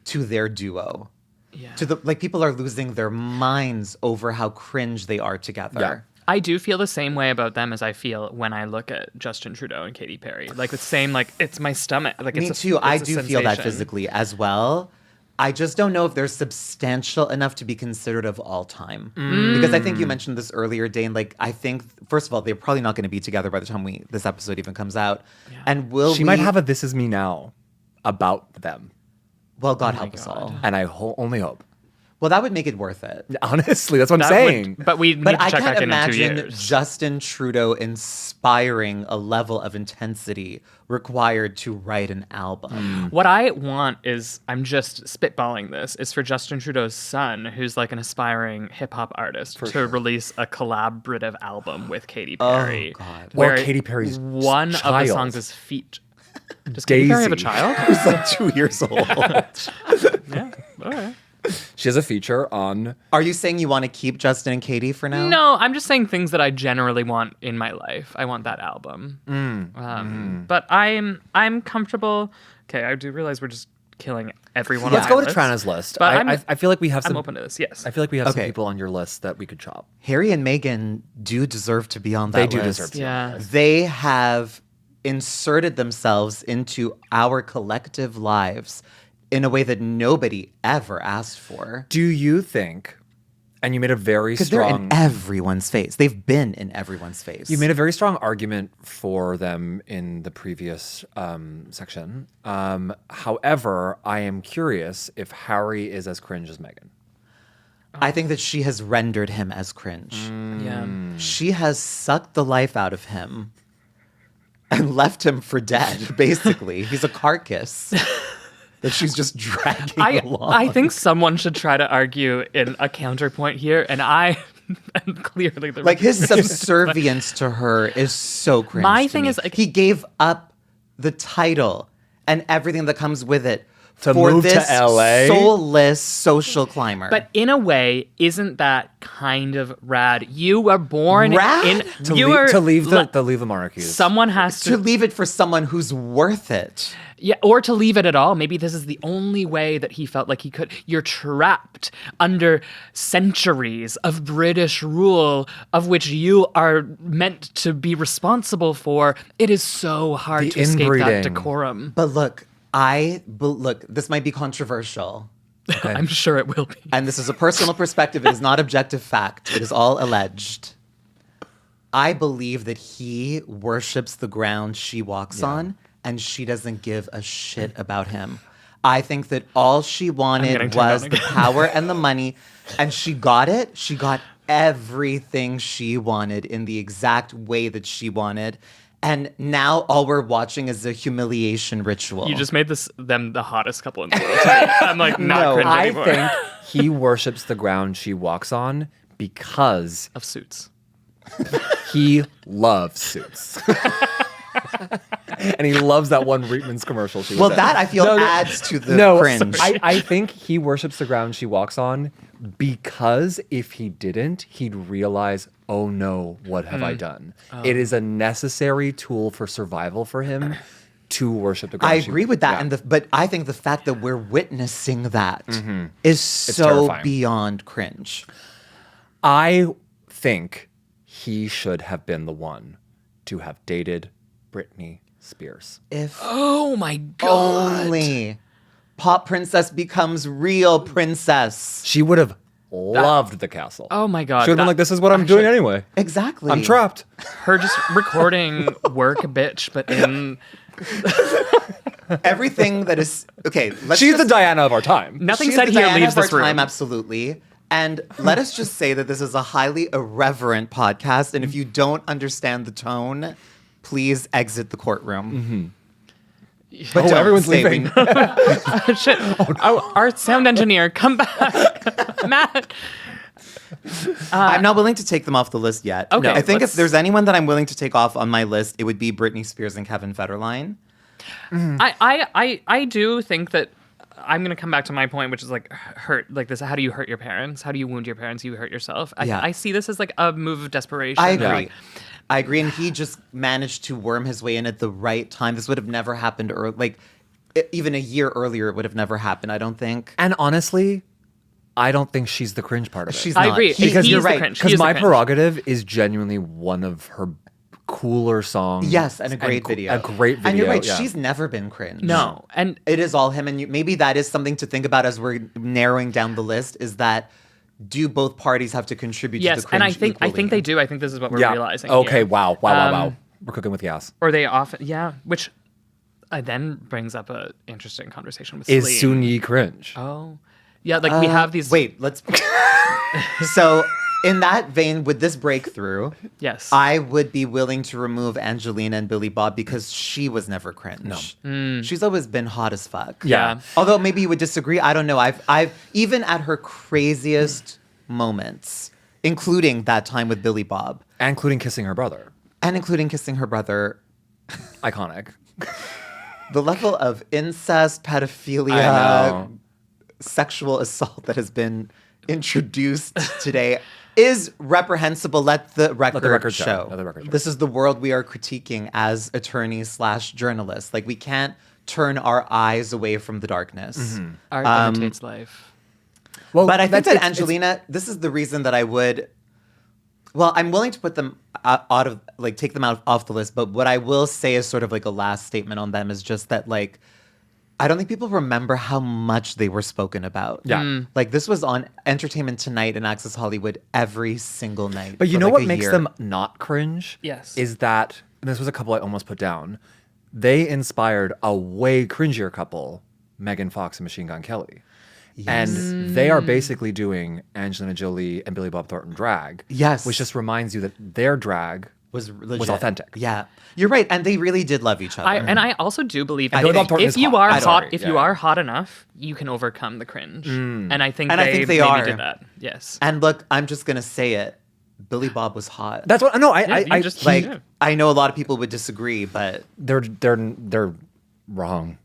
to their duo. Yeah. To the like, people are losing their minds over how cringe they are together. Yeah. I do feel the same way about them as I feel when I look at Justin Trudeau and Katy Perry. Like the same, like it's my stomach. Like Me too. I do feel that physically as well. I just don't know if they're substantial enough to be considered of all time. Because I think you mentioned this earlier, Dane. Like, I think, first of all, they're probably not going to be together by the time this episode even comes out. Yeah. And she might have a This Is Me Now about them. Well, God help us all. And I only hope. Well, that would make it worth it. Honestly, that's what I'm saying. But we need to check back in 2 years. Imagine Justin Trudeau inspiring a level of intensity required to write an album. What I want is, I'm just spitballing this, is for Justin Trudeau's son, who's like an aspiring hip hop artist, to release a collaborative album with Katy Perry. Oh, God. Where Or Katy Perry's one child. of the songs is feat. Does Katy Perry have a child? He's like 2 years old. Yeah. All right. She has a feature on... Are you saying you want to keep Justin and Katy for now? No, I'm just saying things that I generally want in my life. I want that album. But I'm comfortable. Okay, I do realize we're just killing everyone. Let's on go my with list. Trana's list. But I feel like we have some... I'm open to this, yes. I feel like we have some Okay. people on your list that we could chop. Harry and Meghan do deserve to be on that They list. do deserve to be on Yeah. They have inserted themselves into our collective lives in a way that nobody ever asked for. Do you think, and you made a very Because they're strong... in everyone's face. They've been in everyone's face. You made a very strong argument for them in the previous section. However, I am curious if Harry is as cringe as Meghan. I think that she has rendered him as cringe. Yeah. She has sucked the life out of him and left him for dead, basically. He's a carcass that she's just dragging along. I think someone should try to argue in a counterpoint here, and I am clearly the Like, his subservience to her is so cringe. My to thing me. is, like- he gave up the title and everything that comes with it To for move to this LA? soulless social climber. But in a way, isn't that kind of rad? You were born Rad? in To leave the monarchies. Someone has to leave it for someone who's worth it. Yeah, or to leave it at all. Maybe this is the only way that he felt like he could. You're trapped under centuries of British rule, of which you are meant to be responsible for. It is so hard The to escape that inbreeding. decorum. But look, this might be controversial. I'm sure it will be. And this is a personal perspective. It is not objective fact. It is all alleged. I believe that he worships the ground she walks on, and she doesn't give a shit about him. I think that all she getting wanted turned was on the again. power and the money, and she got it. She got everything she wanted in the exact way that she wanted. And now all we're watching is a humiliation ritual. You just made them the hottest couple in the world. I'm like not cringe I anymore. think he worships the ground she walks on because Of Suits. he loves Suits. And he loves that one Reitman's commercial she was Well, in. that I feel No, no. adds to the cringe. I think he worships the ground she walks on because if he didn't, he'd realize, oh no, what have I done? It is a necessary tool for survival for him to worship the ground. I agree with that, Yeah. but I think the fact that we're witnessing that is so terrifying. beyond cringe. I think he should have been the one to have dated Britney Spears. If Oh my god. only pop princess becomes real princess. She would have loved the castle. Oh my god. She would have been like, this is what I'm doing anyway. Exactly. I'm trapped. Her just recording work bitch, but in Everything that is okay. She's the Diana of our time. nothing She's said the here Diana leaves of our this room. time, absolutely. And let us just say that this is a highly irreverent podcast, and if you don't understand the tone, please exit the courtroom. But don't everyone's stay. leaving. Shit. Oh, our sound engineer, come back. Matt. I'm not willing to take them off the list yet. Okay, I think if let's- there's anyone that I'm willing to take off on my list, it would be Britney Spears and Kevin Federline. I do think that I'm gonna come back to my point, which is like hurt, like this. How do you hurt your parents? How do you wound your parents? You hurt yourself. Yeah. I see this as like a move of desperation. I agree. Like, I agree, and he just managed to worm his way in at the right time. This would have never happened, even a year earlier, it would have never happened. I don't think. And honestly, I don't think she's the cringe part of it. She's I not. agree. Because He's you're the right. cringe. He Because is the My cringe. Prerogative is genuinely one of her cooler songs. Yes, and a great video. A great video. And you're right. yeah. She's never been cringe. No, and It is all him, and maybe that is something to think about as we're narrowing down the list. Is that do both parties have to contribute to yes, the cringe and I think they equally? do. I think this is what we're Yeah. realizing. Okay. here. Wow. Wow. We're cooking with gas. Or they often, which then brings up a interesting conversation with Is Celine. Soon Yi cringe? Oh, yeah. Like we have these. Wait, let's. So, in that vein, with this breakthrough, Yes. I would be willing to remove Angelina and Billy Bob because she was never cringe. No, she's always been hot as fuck. Yeah. Although maybe you would disagree. I don't know. I've even at her craziest moments, including that time with Billy Bob, Including kissing her brother. and including kissing her brother, Iconic. the level of incest, pedophilia, I know. sexual assault that has been introduced today is reprehensible. Let the record, record show. show. Let the record show. This is the world we are critiquing as attorneys / journalists. Like we can't turn our eyes away from the darkness. Art imitates life. Well, But I think that it's- Angelina, this is the reason that I would. Well, I'm willing to put them out of take them out off the list. But what I will say is sort of like a last statement on them is just that I don't think people remember how much they were spoken about. Yeah. Like this was on Entertainment Tonight and Access Hollywood every single night. But you for, know like, what a makes year. them not cringe? Yes. Is that, and this was a couple I almost put down, they inspired a way cringier couple, Megan Fox and Machine Gun Kelly. And they are basically doing Angelina Jolie and Billy Bob Thornton drag. Yes. Which just reminds you that their drag was legit. authentic. Yeah, you're right, and they really did love each other. And I also do believe Billy Bob Thornton if is you hot. are I'm hot, sorry. if Yeah. you are hot enough, you can overcome the cringe. And I think And I think they maybe are. did that. Yes. And look, I'm just gonna say it. Billy Bob was hot. That's what, no, Yeah, you I just- like Yeah. I know a lot of people would disagree, but they're wrong.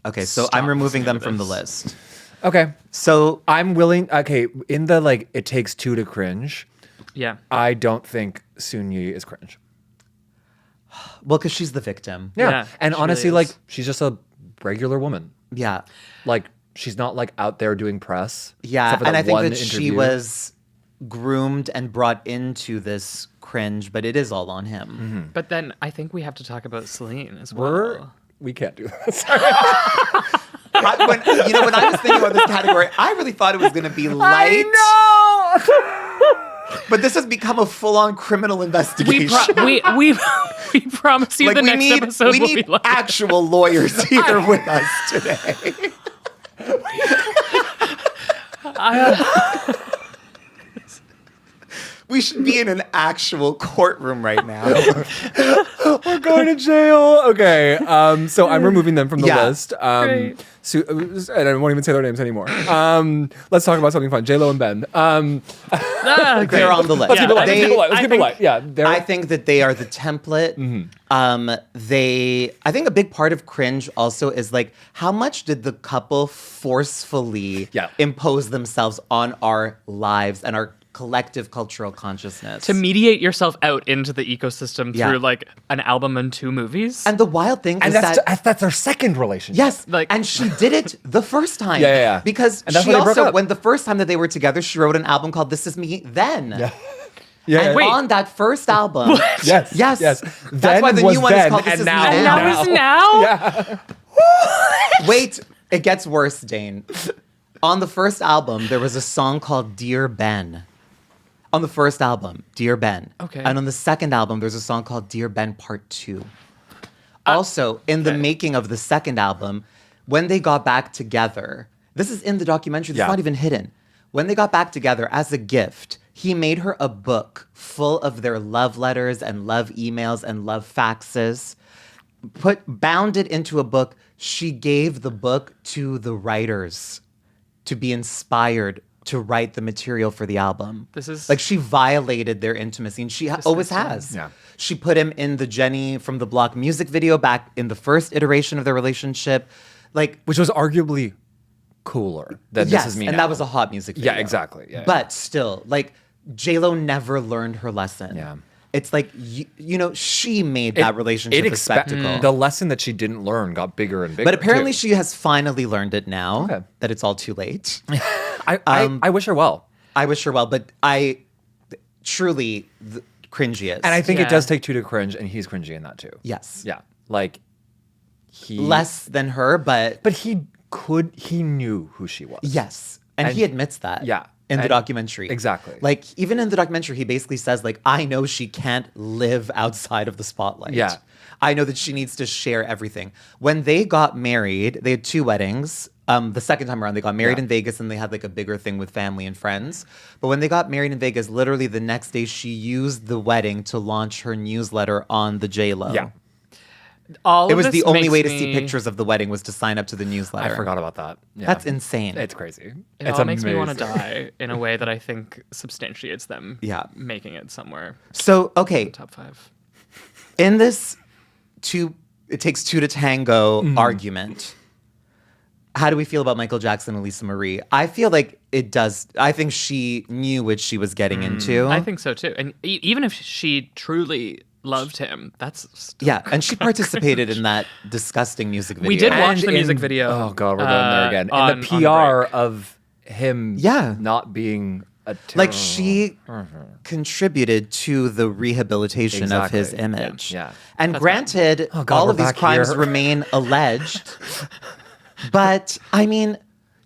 okay, so Stop I'm removing listening them to from the this. list. Okay. So I'm willing, okay, in the it takes two to cringe, Yeah. I don't think Soon Yi is cringe. well, because she's the victim. Yeah, and she honestly, really is. she's just a regular woman. Yeah. She's not out there doing press. Yeah, except for and I think one that she interview. was groomed and brought into this cringe, but it is all on him. But then I think we have to talk about Celine as We're well. we can't do this. When I was thinking about this category, I really thought it was going to be light. But this has become a full-on criminal investigation. We promise you the we next need episode we will need be like actual lawyers here with us today. We should be in an actual courtroom right now. We're going to jail. Okay. So I'm removing them from the Yeah. list. Great. And I won't even say their names anymore. Let's talk about something fun. J.Lo and Ben. They're on the list. Let's keep it light. They- Let's keep it light. Let's I keep it think- light. Yeah. They're, I think that they are the template. I think a big part of cringe also is how much did the couple forcefully Yeah. impose themselves on our lives and our collective cultural consciousness. to mediate yourself out into the ecosystem Yeah. through an album and 2 movies. And the wild thing and is that's their second relationship. yes, Like- and she did it the first time. Yeah. Because And that's she why they broke also, up. when the first time that they were together, she wrote an album called "This Is Me Then." Yeah. Yeah, And Wait. on that first album, Yes. Yes. Yes. That's Then why the was new one is then, called This and Is now. Me And Now. now is now? Yeah. Wait, it gets worse, Dane. On the first album, there was a song called Dear Ben. On the first album, Dear Ben. Okay. And on the second album, there's a song called Dear Ben Part 2. Also, in the making of the second album, when they got back together, this is in the documentary, this Yeah. is not even hidden. When they got back together as a gift, he made her a book full of their love letters and love emails and love faxes. Bound it into a book. She gave the book to the writers to be inspired to write the material for the album. This is- like, she violated their intimacy, and she always has. Yeah. She put him in the Jenny from the Block music video back in the first iteration of their relationship. Like, Which was arguably cooler than yes, This Is Me and Now. that was a hot music video. Yeah, exactly. Yeah, But still, like, J.Lo never learned her lesson. Yeah. It's like, you know, she made that relationship a spectacle. The lesson that she didn't learn got bigger and bigger. But apparently too. she has finally learned it now, Okay. that it's all too late. I wish her well. I wish her well, but I truly, the cringiest. And I think Yeah. it does take two to cringe, and he's cringy in that too. Yes. Yeah. Like he Less than her, but But he knew who she was. yes. And he admits that. Yeah. In the And- documentary. exactly. Like, even in the documentary, he basically says, like, I know she can't live outside of the spotlight. Yeah. I know that she needs to share everything. When they got married, they had 2 weddings. The second time around, they got married in Vegas, and they had like a bigger thing with family and friends. But when they got married in Vegas, literally the next day, she used the wedding to launch her newsletter on the J.Lo. Yeah. All It of was this the only makes way to see me- pictures of the wedding was to sign up to the newsletter. I forgot about that. Yeah. That's insane. It's crazy. It It's all makes me want to amazing. die in a way that I think substantiates them. Yeah. Making it somewhere So, okay, top 5. in this it takes 2 to tango Mm-hmm. argument, how do we feel about Michael Jackson and Lisa Marie? I feel like it does. I think she knew what she was getting into. I think so too. And even if she truly loved him, that's still Yeah, and she participated in that disgusting music video. We did watch And the music in- video. Oh god, we're going there again. on- And the on PR break. of him Yeah. not being a Like, she contributed to the rehabilitation of his Exactly. image. Yeah. And granted, God, all we're of these back crimes here. remain alleged. But, I mean,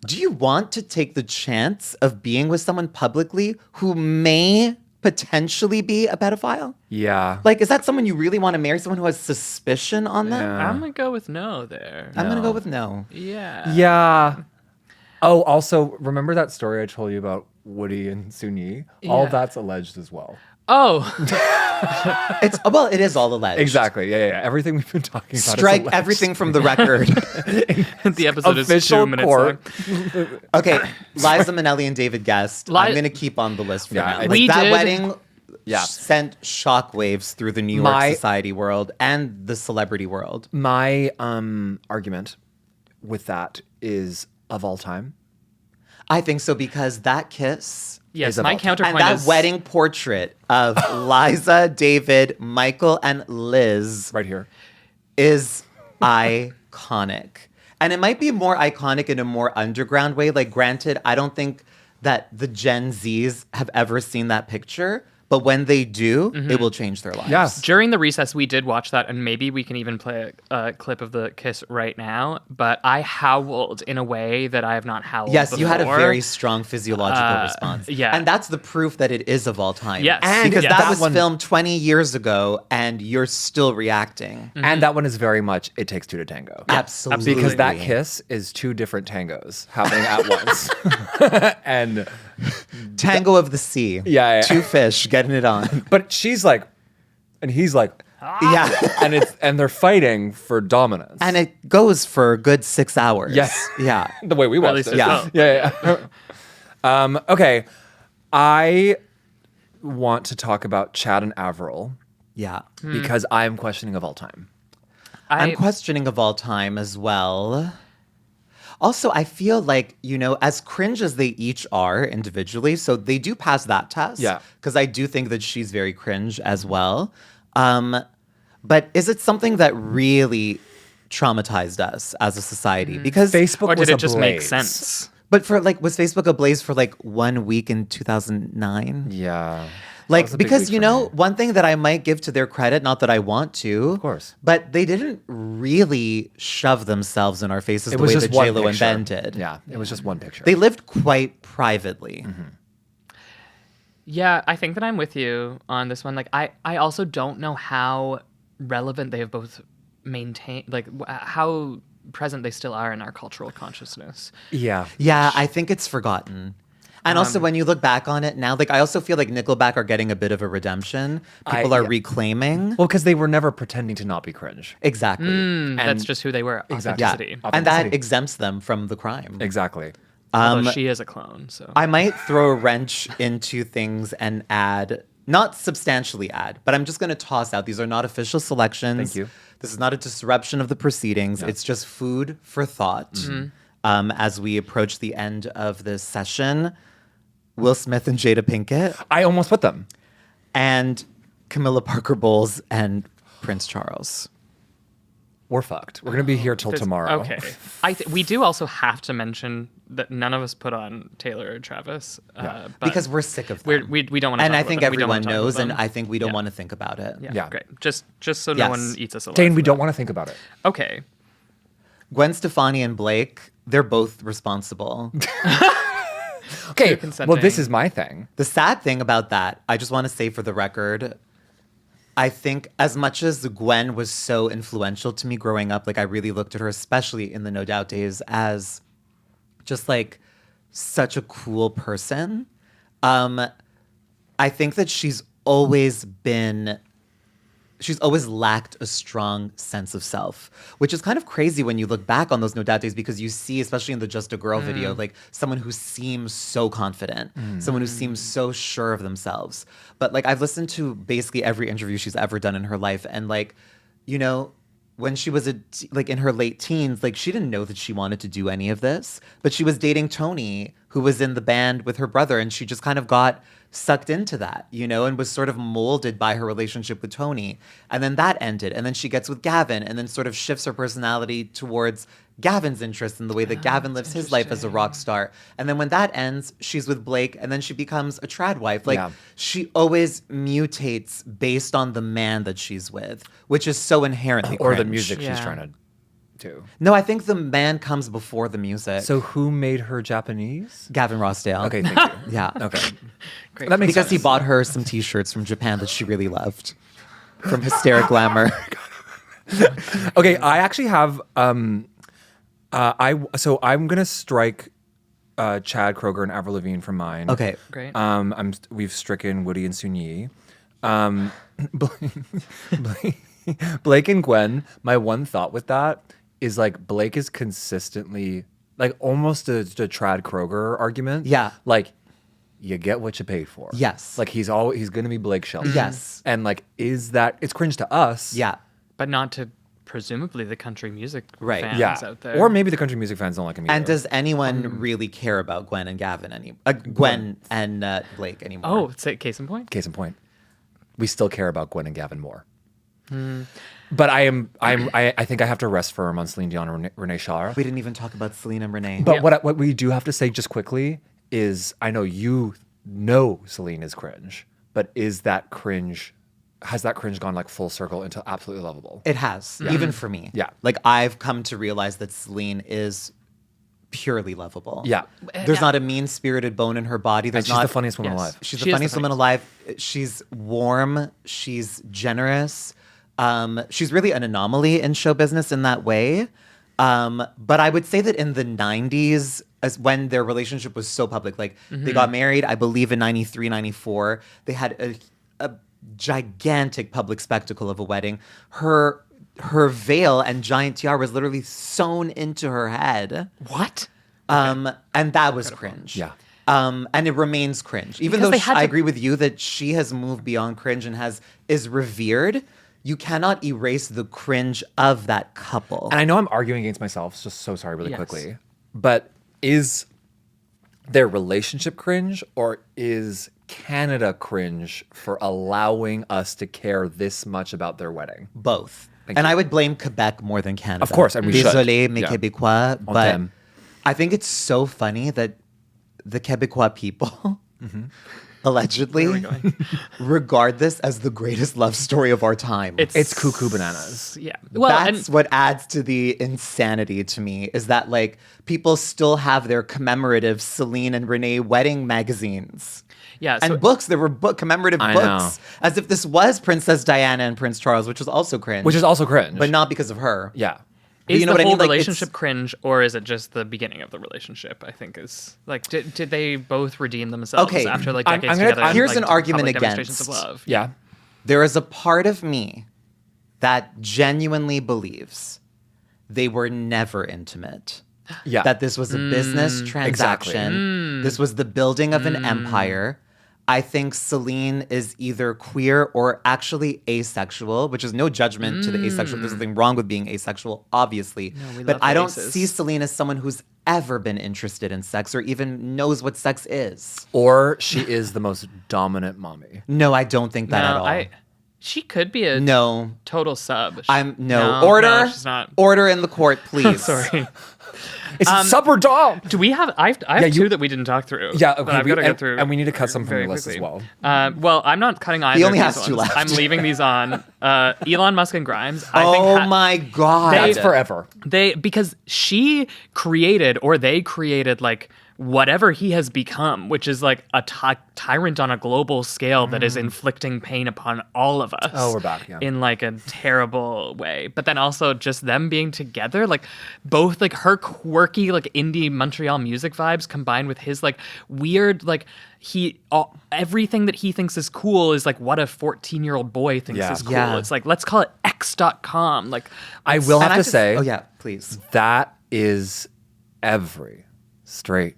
do you want to take the chance of being with someone publicly who may potentially be a pedophile? Yeah. Like, is that someone you really want to marry? Someone who has suspicion on them? I'm gonna go with no there. I'm going to go with no. Yeah. Yeah. Oh, also, remember that story I told you about Woody and Sunyi? All Yeah. that's alleged as well. Oh, It is all alleged. Exactly. Yeah. Everything we've been talking about. Strike is alleged. everything from the record. the episode is Official 2 minutes court. long. Okay, Liza Minnelli and David Gest. I'm Li- going to keep on the list for Yeah, now. it's- Like, We that did- wedding Yeah. sent shockwaves through the New York My- society world and the celebrity world. My argument with that is of all time. I think so, because that kiss Yes, Is of my all time. counterpoint and that is wedding portrait of Liza, David, Michael, and Liz Right here. is iconic. And it might be more iconic in a more underground way. Like, granted, I don't think that the Gen Zs have ever seen that picture, but when they do, it will change their lives. Yes. During the recess, we did watch that, and maybe we can even play a clip of the kiss right now. But I howled in a way that I have not howled Yes, before. you had a very strong physiological response. yeah. And that's the proof that it is of all time. Yes. And because yes. that That was one- filmed 20 years ago and you're still reacting. And that one is very much It Takes Two to Tango. Absolutely. Because that kiss is 2 different tangos happening at once. And Tango of the sea. Yeah. 2 fish getting it on. but she's like, and he's like, Yeah. and they're fighting for dominance. And it goes for a good 6 hours. Yes. Yeah. the way we Or at watched least it. it Yeah. felt. Yeah. Okay. I want to talk about Chad and Avril Yeah. because I am questioning of all time. I'm questioning of all time as well. Also, I feel like, you know, as cringe as they each are individually, so they do pass that test. Yeah. Because I do think that she's very cringe as well. But is it something that really traumatized us as a society? Because Facebook Or did was it just make ablaze. sense? But for like, was Facebook ablaze for like 1 week in 2009? Yeah. Like, was a big because, week you for know, me. one thing that I might give to their credit, not that I want to. Of course. But they didn't really shove themselves in our faces It the was way just that one J.Lo and picture. Ben did. Yeah, it was just one picture. They lived quite privately. Yeah, I think that I'm with you on this one. Like, I also don't know how relevant they have both maintained, like, how present they still are in our cultural consciousness. Yeah. Yeah, I think it's forgotten. And also, when you look back on it now, like I also feel like Nickelback are getting a bit of a redemption. People are yeah. reclaiming. Well, because they were never pretending to not be cringe. Exactly. That's just who they were. Exactly. Yeah. Authenticity. And that Authenticity. exempts them from the crime. Exactly. Although she is a clone, so. I might throw a wrench into things and add, not substantially add, but I'm just going to toss out. These are not official selections. Thank you. This is not a disruption of the proceedings. It's just food for thought. As we approach the end of this session, Will Smith and Jada Pinkett, I almost put them. and Camilla Parker Bowles and Prince Charles. We're fucked. We're going to be here till tomorrow. Okay. We do also have to mention that none of us put on Taylor or Travis. But Because we're sick of them. we don't want to And talk I about think them. We don't everyone wanna talk knows, about and them. I think we don't Yeah. want to think about it. Yeah, great. Just so no Yes. one eats us alive. Dane, we don't want to think about it. Okay. Gwen Stefani and Blake, they're both responsible. Okay, consenting. well, this is my thing. The sad thing about that, I just want to say for the record, I think as much as Gwen was so influential to me growing up, like I really looked at her, especially in the No Doubt days, as just like such a cool person. I think that she's always lacked a strong sense of self, which is kind of crazy when you look back on those No Doubt days, because you see, especially in the Just a Girl video, like someone who seems so confident, someone who seems so sure of themselves. But like I've listened to basically every interview she's ever done in her life, and like, you know, when she was like in her late teens, like she didn't know that she wanted to do any of this, but she was dating Tony, who was in the band with her brother, and she just kind of got sucked into that, you know, and was sort of molded by her relationship with Tony. And then that ended, and then she gets with Gavin, and then sort of shifts her personality towards Gavin's interest in the way that Gavin lives his life as a rock star. And then when that ends, she's with Blake, and then she becomes a trad wife. Like she always mutates based on the man that she's with, which is so inherently Or the cringe. music she's Yeah. trying to do. No, I think the man comes before the music. So who made her Japanese? Gavin Rossdale. Okay, thank you. Yeah. Okay. Great. That makes Because he sense. bought her some t-shirts from Japan that she really loved. From Hysteric Glamour. Okay, I actually have so I'm gonna strike Chad Kroger and Avril Lavigne from mine. Okay. Great. We've stricken Woody and Sunyi. Blake and Gwen. My one thought with that is like Blake is consistently like almost a Trad Kroger argument. Yeah. Like you get what you paid for. Yes. Like he's gonna be Blake Shelton. Yes. And like it's cringe to us. Yeah. but not to presumably the country music Right. fans Yeah. out there. Or maybe the country music fans don't like him either. And does anyone really care about Gwen and Gavin Gwen and Blake anymore? Oh, say case in point. Case in point, we still care about Gwen and Gavin more. But I think I have to rest firm on Celine Dion and Renee Shar. We didn't even talk about Celine and Renee. But Yeah. what we do have to say just quickly is, I know you know Celine is cringe, but has that cringe gone like full circle into absolutely lovable? It has, even for me. Yeah. Like I've come to realize that Celine is purely lovable. Yeah. There's not a mean-spirited bone in her body. And There's she's not the funniest woman Yes. alive. She's She the is the funniest woman alive. She's warm. She's generous. She's really an anomaly in show business in that way. But I would say that in the 90s, as when their relationship was so public, like they got married, I believe in 93, 94. They had a gigantic public spectacle of a wedding. Her veil and giant tiara was literally sewn into her head. What? And that was cringe. Yeah. And it remains cringe. Even Because though they had I to- agree with you that she has moved beyond cringe and is revered, you cannot erase the cringe of that couple. And I know I'm arguing against myself, just so sorry really Yes. quickly. But is their relationship cringe, or is Canada cringe for allowing us to care this much about their wedding? Both. Thank And you. I would blame Quebec more than Canada. Of course, and we should. Désolé, mes Yeah. Québécois, On but them. I think it's so funny that the Quebecois people allegedly regard this as the greatest love story of our time. It's cuckoo bananas. Yeah. Well, That's what adds to the insanity to me, is that like people still have their commemorative Celine and Renee wedding magazines. Yeah, And so- books. There were commemorative I books. know. As if this was Princess Diana and Prince Charles, which was also cringe. Which is also cringe. but not because of her. Yeah. But Is you know the what I whole mean? Like, relationship cringe, or is it just the beginning of the relationship? I think is like, did they both redeem themselves Okay, after like I'm decades gonna- together? and, here's like, an argument public demonstrations against. of love. Yeah. There is a part of me that genuinely believes they were never intimate. Yeah. That this was a business transaction. This was the building of an empire. I think Celine is either queer or actually asexual, which is no judgment to the asexual. There's nothing wrong with being asexual, obviously. we But love I the don't aces. see Celine as someone who's ever been interested in sex or even knows what sex is. Or she is the most dominant mommy. No, I don't think that at No, all. she could be a No. total sub. No. Order. No, she's not. Order in the court, please. Sorry. Is it sub or dom? Do we have? I have two that we didn't talk through. Yeah, that okay. I've got to and, go through. and we need to cut some from very the list as quickly. well. Well, I'm not cutting either. only of has these two ones. left. I'm leaving these on. Elon Musk and Grimes. I Oh think my God. That's forever. because she created or they created like whatever he has become, which is like a tyrant on a global scale that is inflicting pain upon all of us. Oh, we're back, yeah. In like a terrible way. But then also just them being together, like both like her quirky like indie Montreal music vibes combined with his like weird like everything that he thinks is cool is like what a 14-year-old boy thinks Yeah. is cool. Yeah. It's like, let's call it X.com. Like I will have And I to just- say, Oh, yeah, please. that is every straight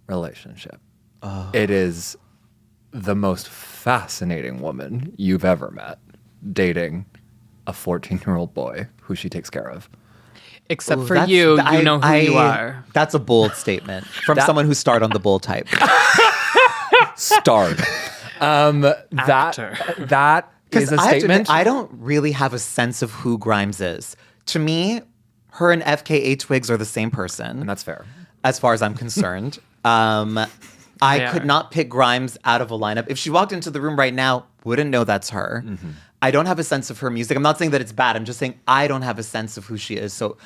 relationship. It is the most fascinating woman you've ever met, dating a 14-year-old boy who she takes care of. except Ooh, for that's- you, I- you know who you are. That's a bold statement from someone who starred on the Bull type. Starred. Actor. That is a I have to statement. admit, I don't really have a sense of who Grimes is. To me, her and FKA Twigs are the same person. and that's fair. as far as I'm concerned. I They could are. not pick Grimes out of a lineup. If she walked into the room right now, wouldn't know that's her. Mm-hmm. I don't have a sense of her music. I'm not saying that it's bad. I'm just saying I don't have a sense of who she is. So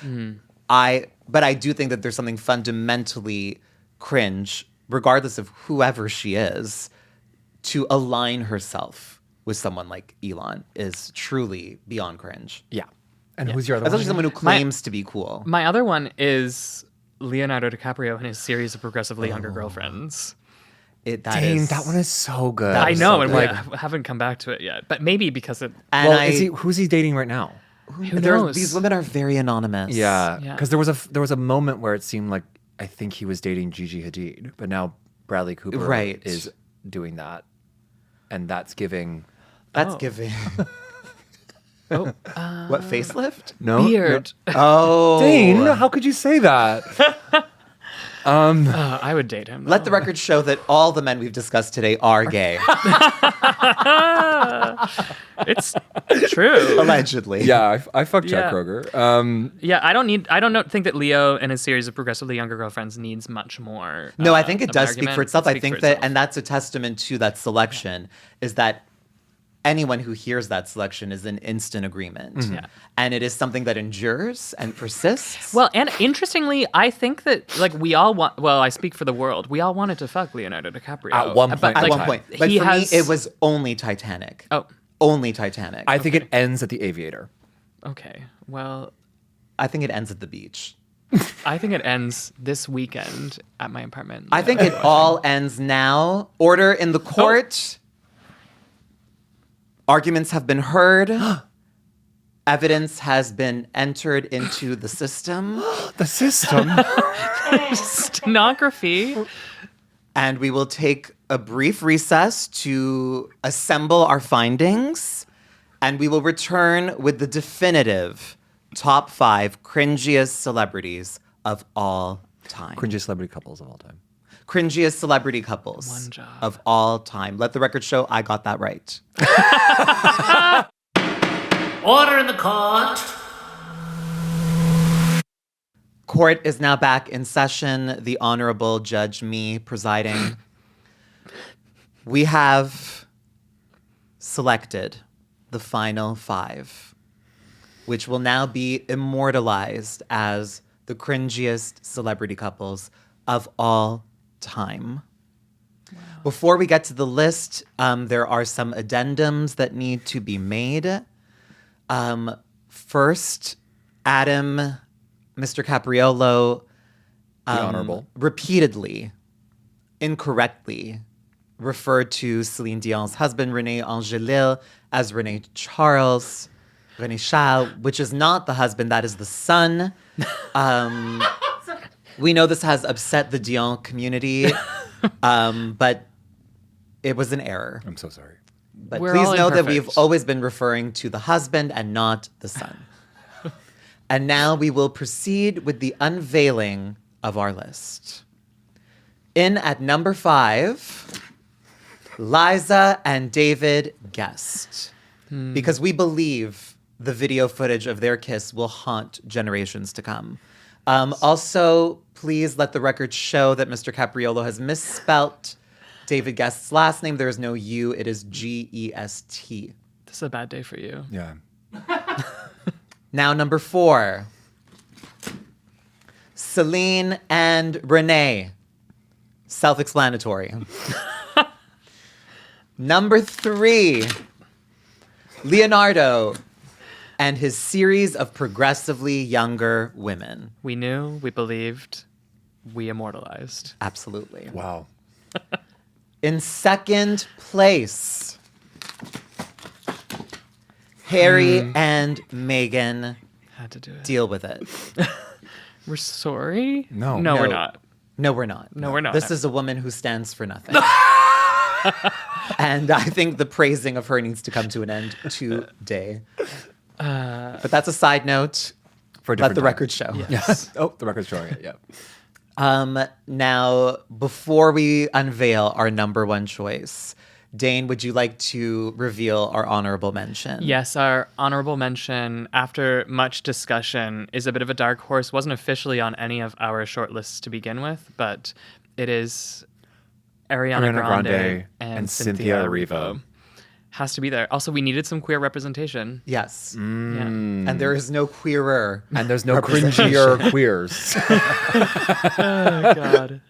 but I do think that there's something fundamentally cringe, regardless of whoever she is, to align herself with someone like Elon is truly beyond cringe. Yeah. And who's your other one? Especially someone who claims to be cool. My other one is Leonardo DiCaprio and his series of progressively younger girlfriends. Dang, that one is so good. That I was know, so and good. we haven't come back to it yet. But maybe because it. And Well, who's he dating right now? Who knows? These women are very anonymous. Yeah, Yeah. because there was a moment where it seemed like I think he was dating Gigi Hadid, but now Bradley Cooper Right. is doing that, and that's giving. That's Oh. giving. What, facelift? No Weird. Oh. Dane, how could you say that? I would date him. Let the record show that all the men we've discussed today are gay. It's true. Allegedly. Yeah, I fucked Yeah. Chad Kroger. Yeah, I don't think that Leo and his series of progressively younger girlfriends needs much more. No, I think it of an does speak argument. for itself. It I speaks think for that, itself. and that's a testament to that selection, is that anyone who hears that selection is in instant agreement. Yeah. And it is something that endures and persists. Well, and interestingly, I think that like we all want. Well, I speak for the world. We all wanted to fuck Leonardo DiCaprio At one point But, in at like, one point. But he for has, me, it was only Titanic. Oh, Only Titanic. I think it ends at the Aviator. okay. Well, I think it ends at the beach. I think it ends this weekend at my apartment. I think it all ends now. Order in the court. Arguments have been heard. Evidence has been entered into the system. The system. stenography. And we will take a brief recess to assemble our findings. And we will return with the definitive top 5 cringiest celebrities of all time. Cringiest celebrity couples of all time. Cringiest celebrity couples One job. of all time. Let the record show I got that right. Order in the court. Court is now back in session. The Honorable Judge Me presiding. We have selected the final 5, which will now be immortalized as the cringiest celebrity couples of all time. Wow. Before we get to the list, there are some addendums that need to be made. First, Adam, Mr. Capriolo, The Honorable. repeatedly, incorrectly referred to Celine Dion's husband, René Angelil, as René Charles, René Charles, which is not the husband, that is the son. We know this has upset the Dion community, but it was an error. I'm so sorry. But We're please all know that we've imperfect. always been referring to the husband and not the son. And now we will proceed with the unveiling of our list. In at number 5, Liza and David Gest. Because we believe the video footage of their kiss will haunt generations to come. Also, please let the record show that Mr. Capriolo has misspelt David Gest's last name. There is no U, it is Gest. This is a bad day for you. Yeah. Now, number 4, Celine and Renee. Self-explanatory. Number 3, Leonardo and his series of progressively younger women. We knew, we believed, we immortalized. Absolutely. Wow. In second place, Harry and Meghan. Had to do it. Deal with it. We're sorry? No. No, we're No. not. No, we're not. No, we're not. This is a woman who stands for nothing. And I think the praising of her needs to come to an end today. But that's a side note. For a Let different the time. record show. Yes. Oh, the record's showing it. Yeah. Now, before we unveil our number 1 choice, Dane, would you like to reveal our honorable mention? Yes, our honorable mention, after much discussion, is a bit of a dark horse. Wasn't officially on any of our shortlists to begin with, but it is Ariana Grande and Cynthia Erivo. Has to be there. Also, we needed some queer representation. Yes. Yeah. And there is no queerer. And there's no representation. cringier queers. Oh, God.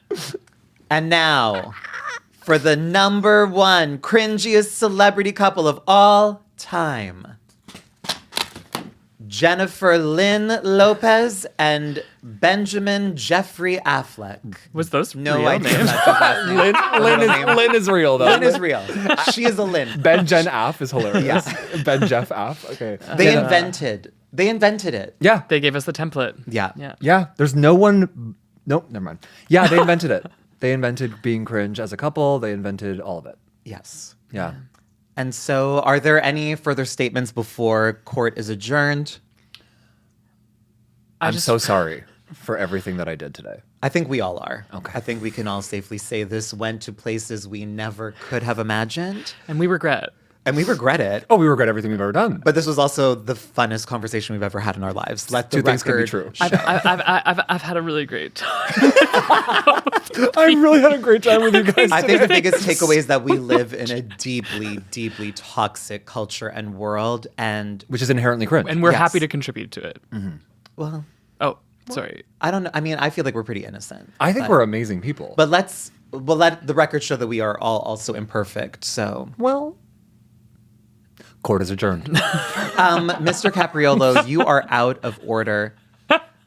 And now, for the number 1 cringiest celebrity couple of all time, Jennifer Lynn Lopez and Benjamin Jeffrey Affleck. Was those No real idea. names? That's his last name. Lynn is real, though. Lynn is real. She is a Lynn. Ben Jen Aff is hilarious. Yeah. Ben Jeff Aff. Okay. They invented it. Yeah. They gave us the template. Yeah. Yeah. Yeah. There's no one. Nope. Never mind. Yeah. They invented it. They invented being cringe as a couple. They invented all of it. Yes. Yeah. And so, are there any further statements before court is adjourned? I'm so sorry for everything that I did today. I think we all are. Okay. I think we can all safely say this went to places we never could have imagined. And we regret. And we regret it. Oh, we regret everything we've ever done. But this was also the funnest conversation we've ever had in our lives. Let the Two things can be record true. show. I've had a really great time. I really had a great time with you guys. I think the biggest takeaway is that we live in a deeply, deeply toxic culture and world. And, Which is inherently cringe. And we're Yes. happy to contribute to it. well, Oh, sorry. I don't know. I mean, I feel like we're pretty innocent. I think we're amazing people. But we'll let the record show that we are all also imperfect. So, well, court is adjourned. Mr. Capriolo, you are out of order.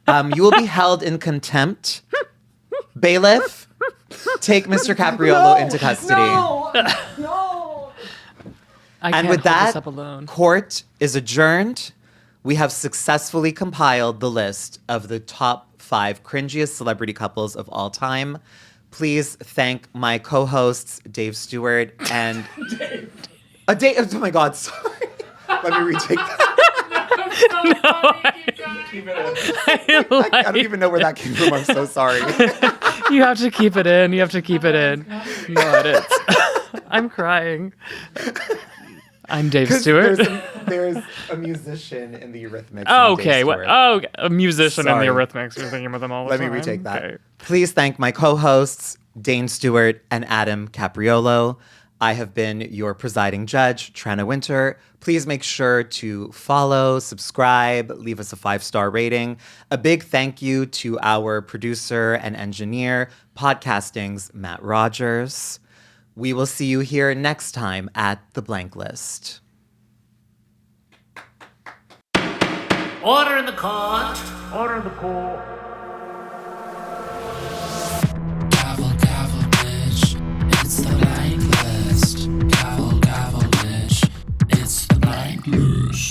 You will be held in contempt. Bailiff, take Mr. Capriolo into custody. I And can't with hold that, this up alone. court is adjourned. We have successfully compiled the list of the top 5 cringiest celebrity couples of all time. Please thank my co-hosts, Dave Stewart and... Dave. Oh my God, sorry. Let me retake that. I don't even know where that came from. I'm so sorry. You have to keep it in. You have to keep it in. No edits. I'm crying. I'm Dave 'Cause Stewart. There's a musician in the Eurythmics. Oh, named Dave okay. What? Stewart. Oh, a musician Sorry. in the Eurythmics. You're thinking about them all the Let me time. retake that. Okay. Please thank my co-hosts, Dane Stewart and Adam Capriolo. I have been your presiding judge, Trana Winter. Please make sure to follow, subscribe, leave us a 5-star rating. A big thank you to our producer and engineer, Podcasting's Matt Rogers. We will see you here next time at The Blank List. Order in the court. Order in the court. Gavel, gavel, bitch. It's the blank list. Gavel, gavel, bitch. It's the blank list.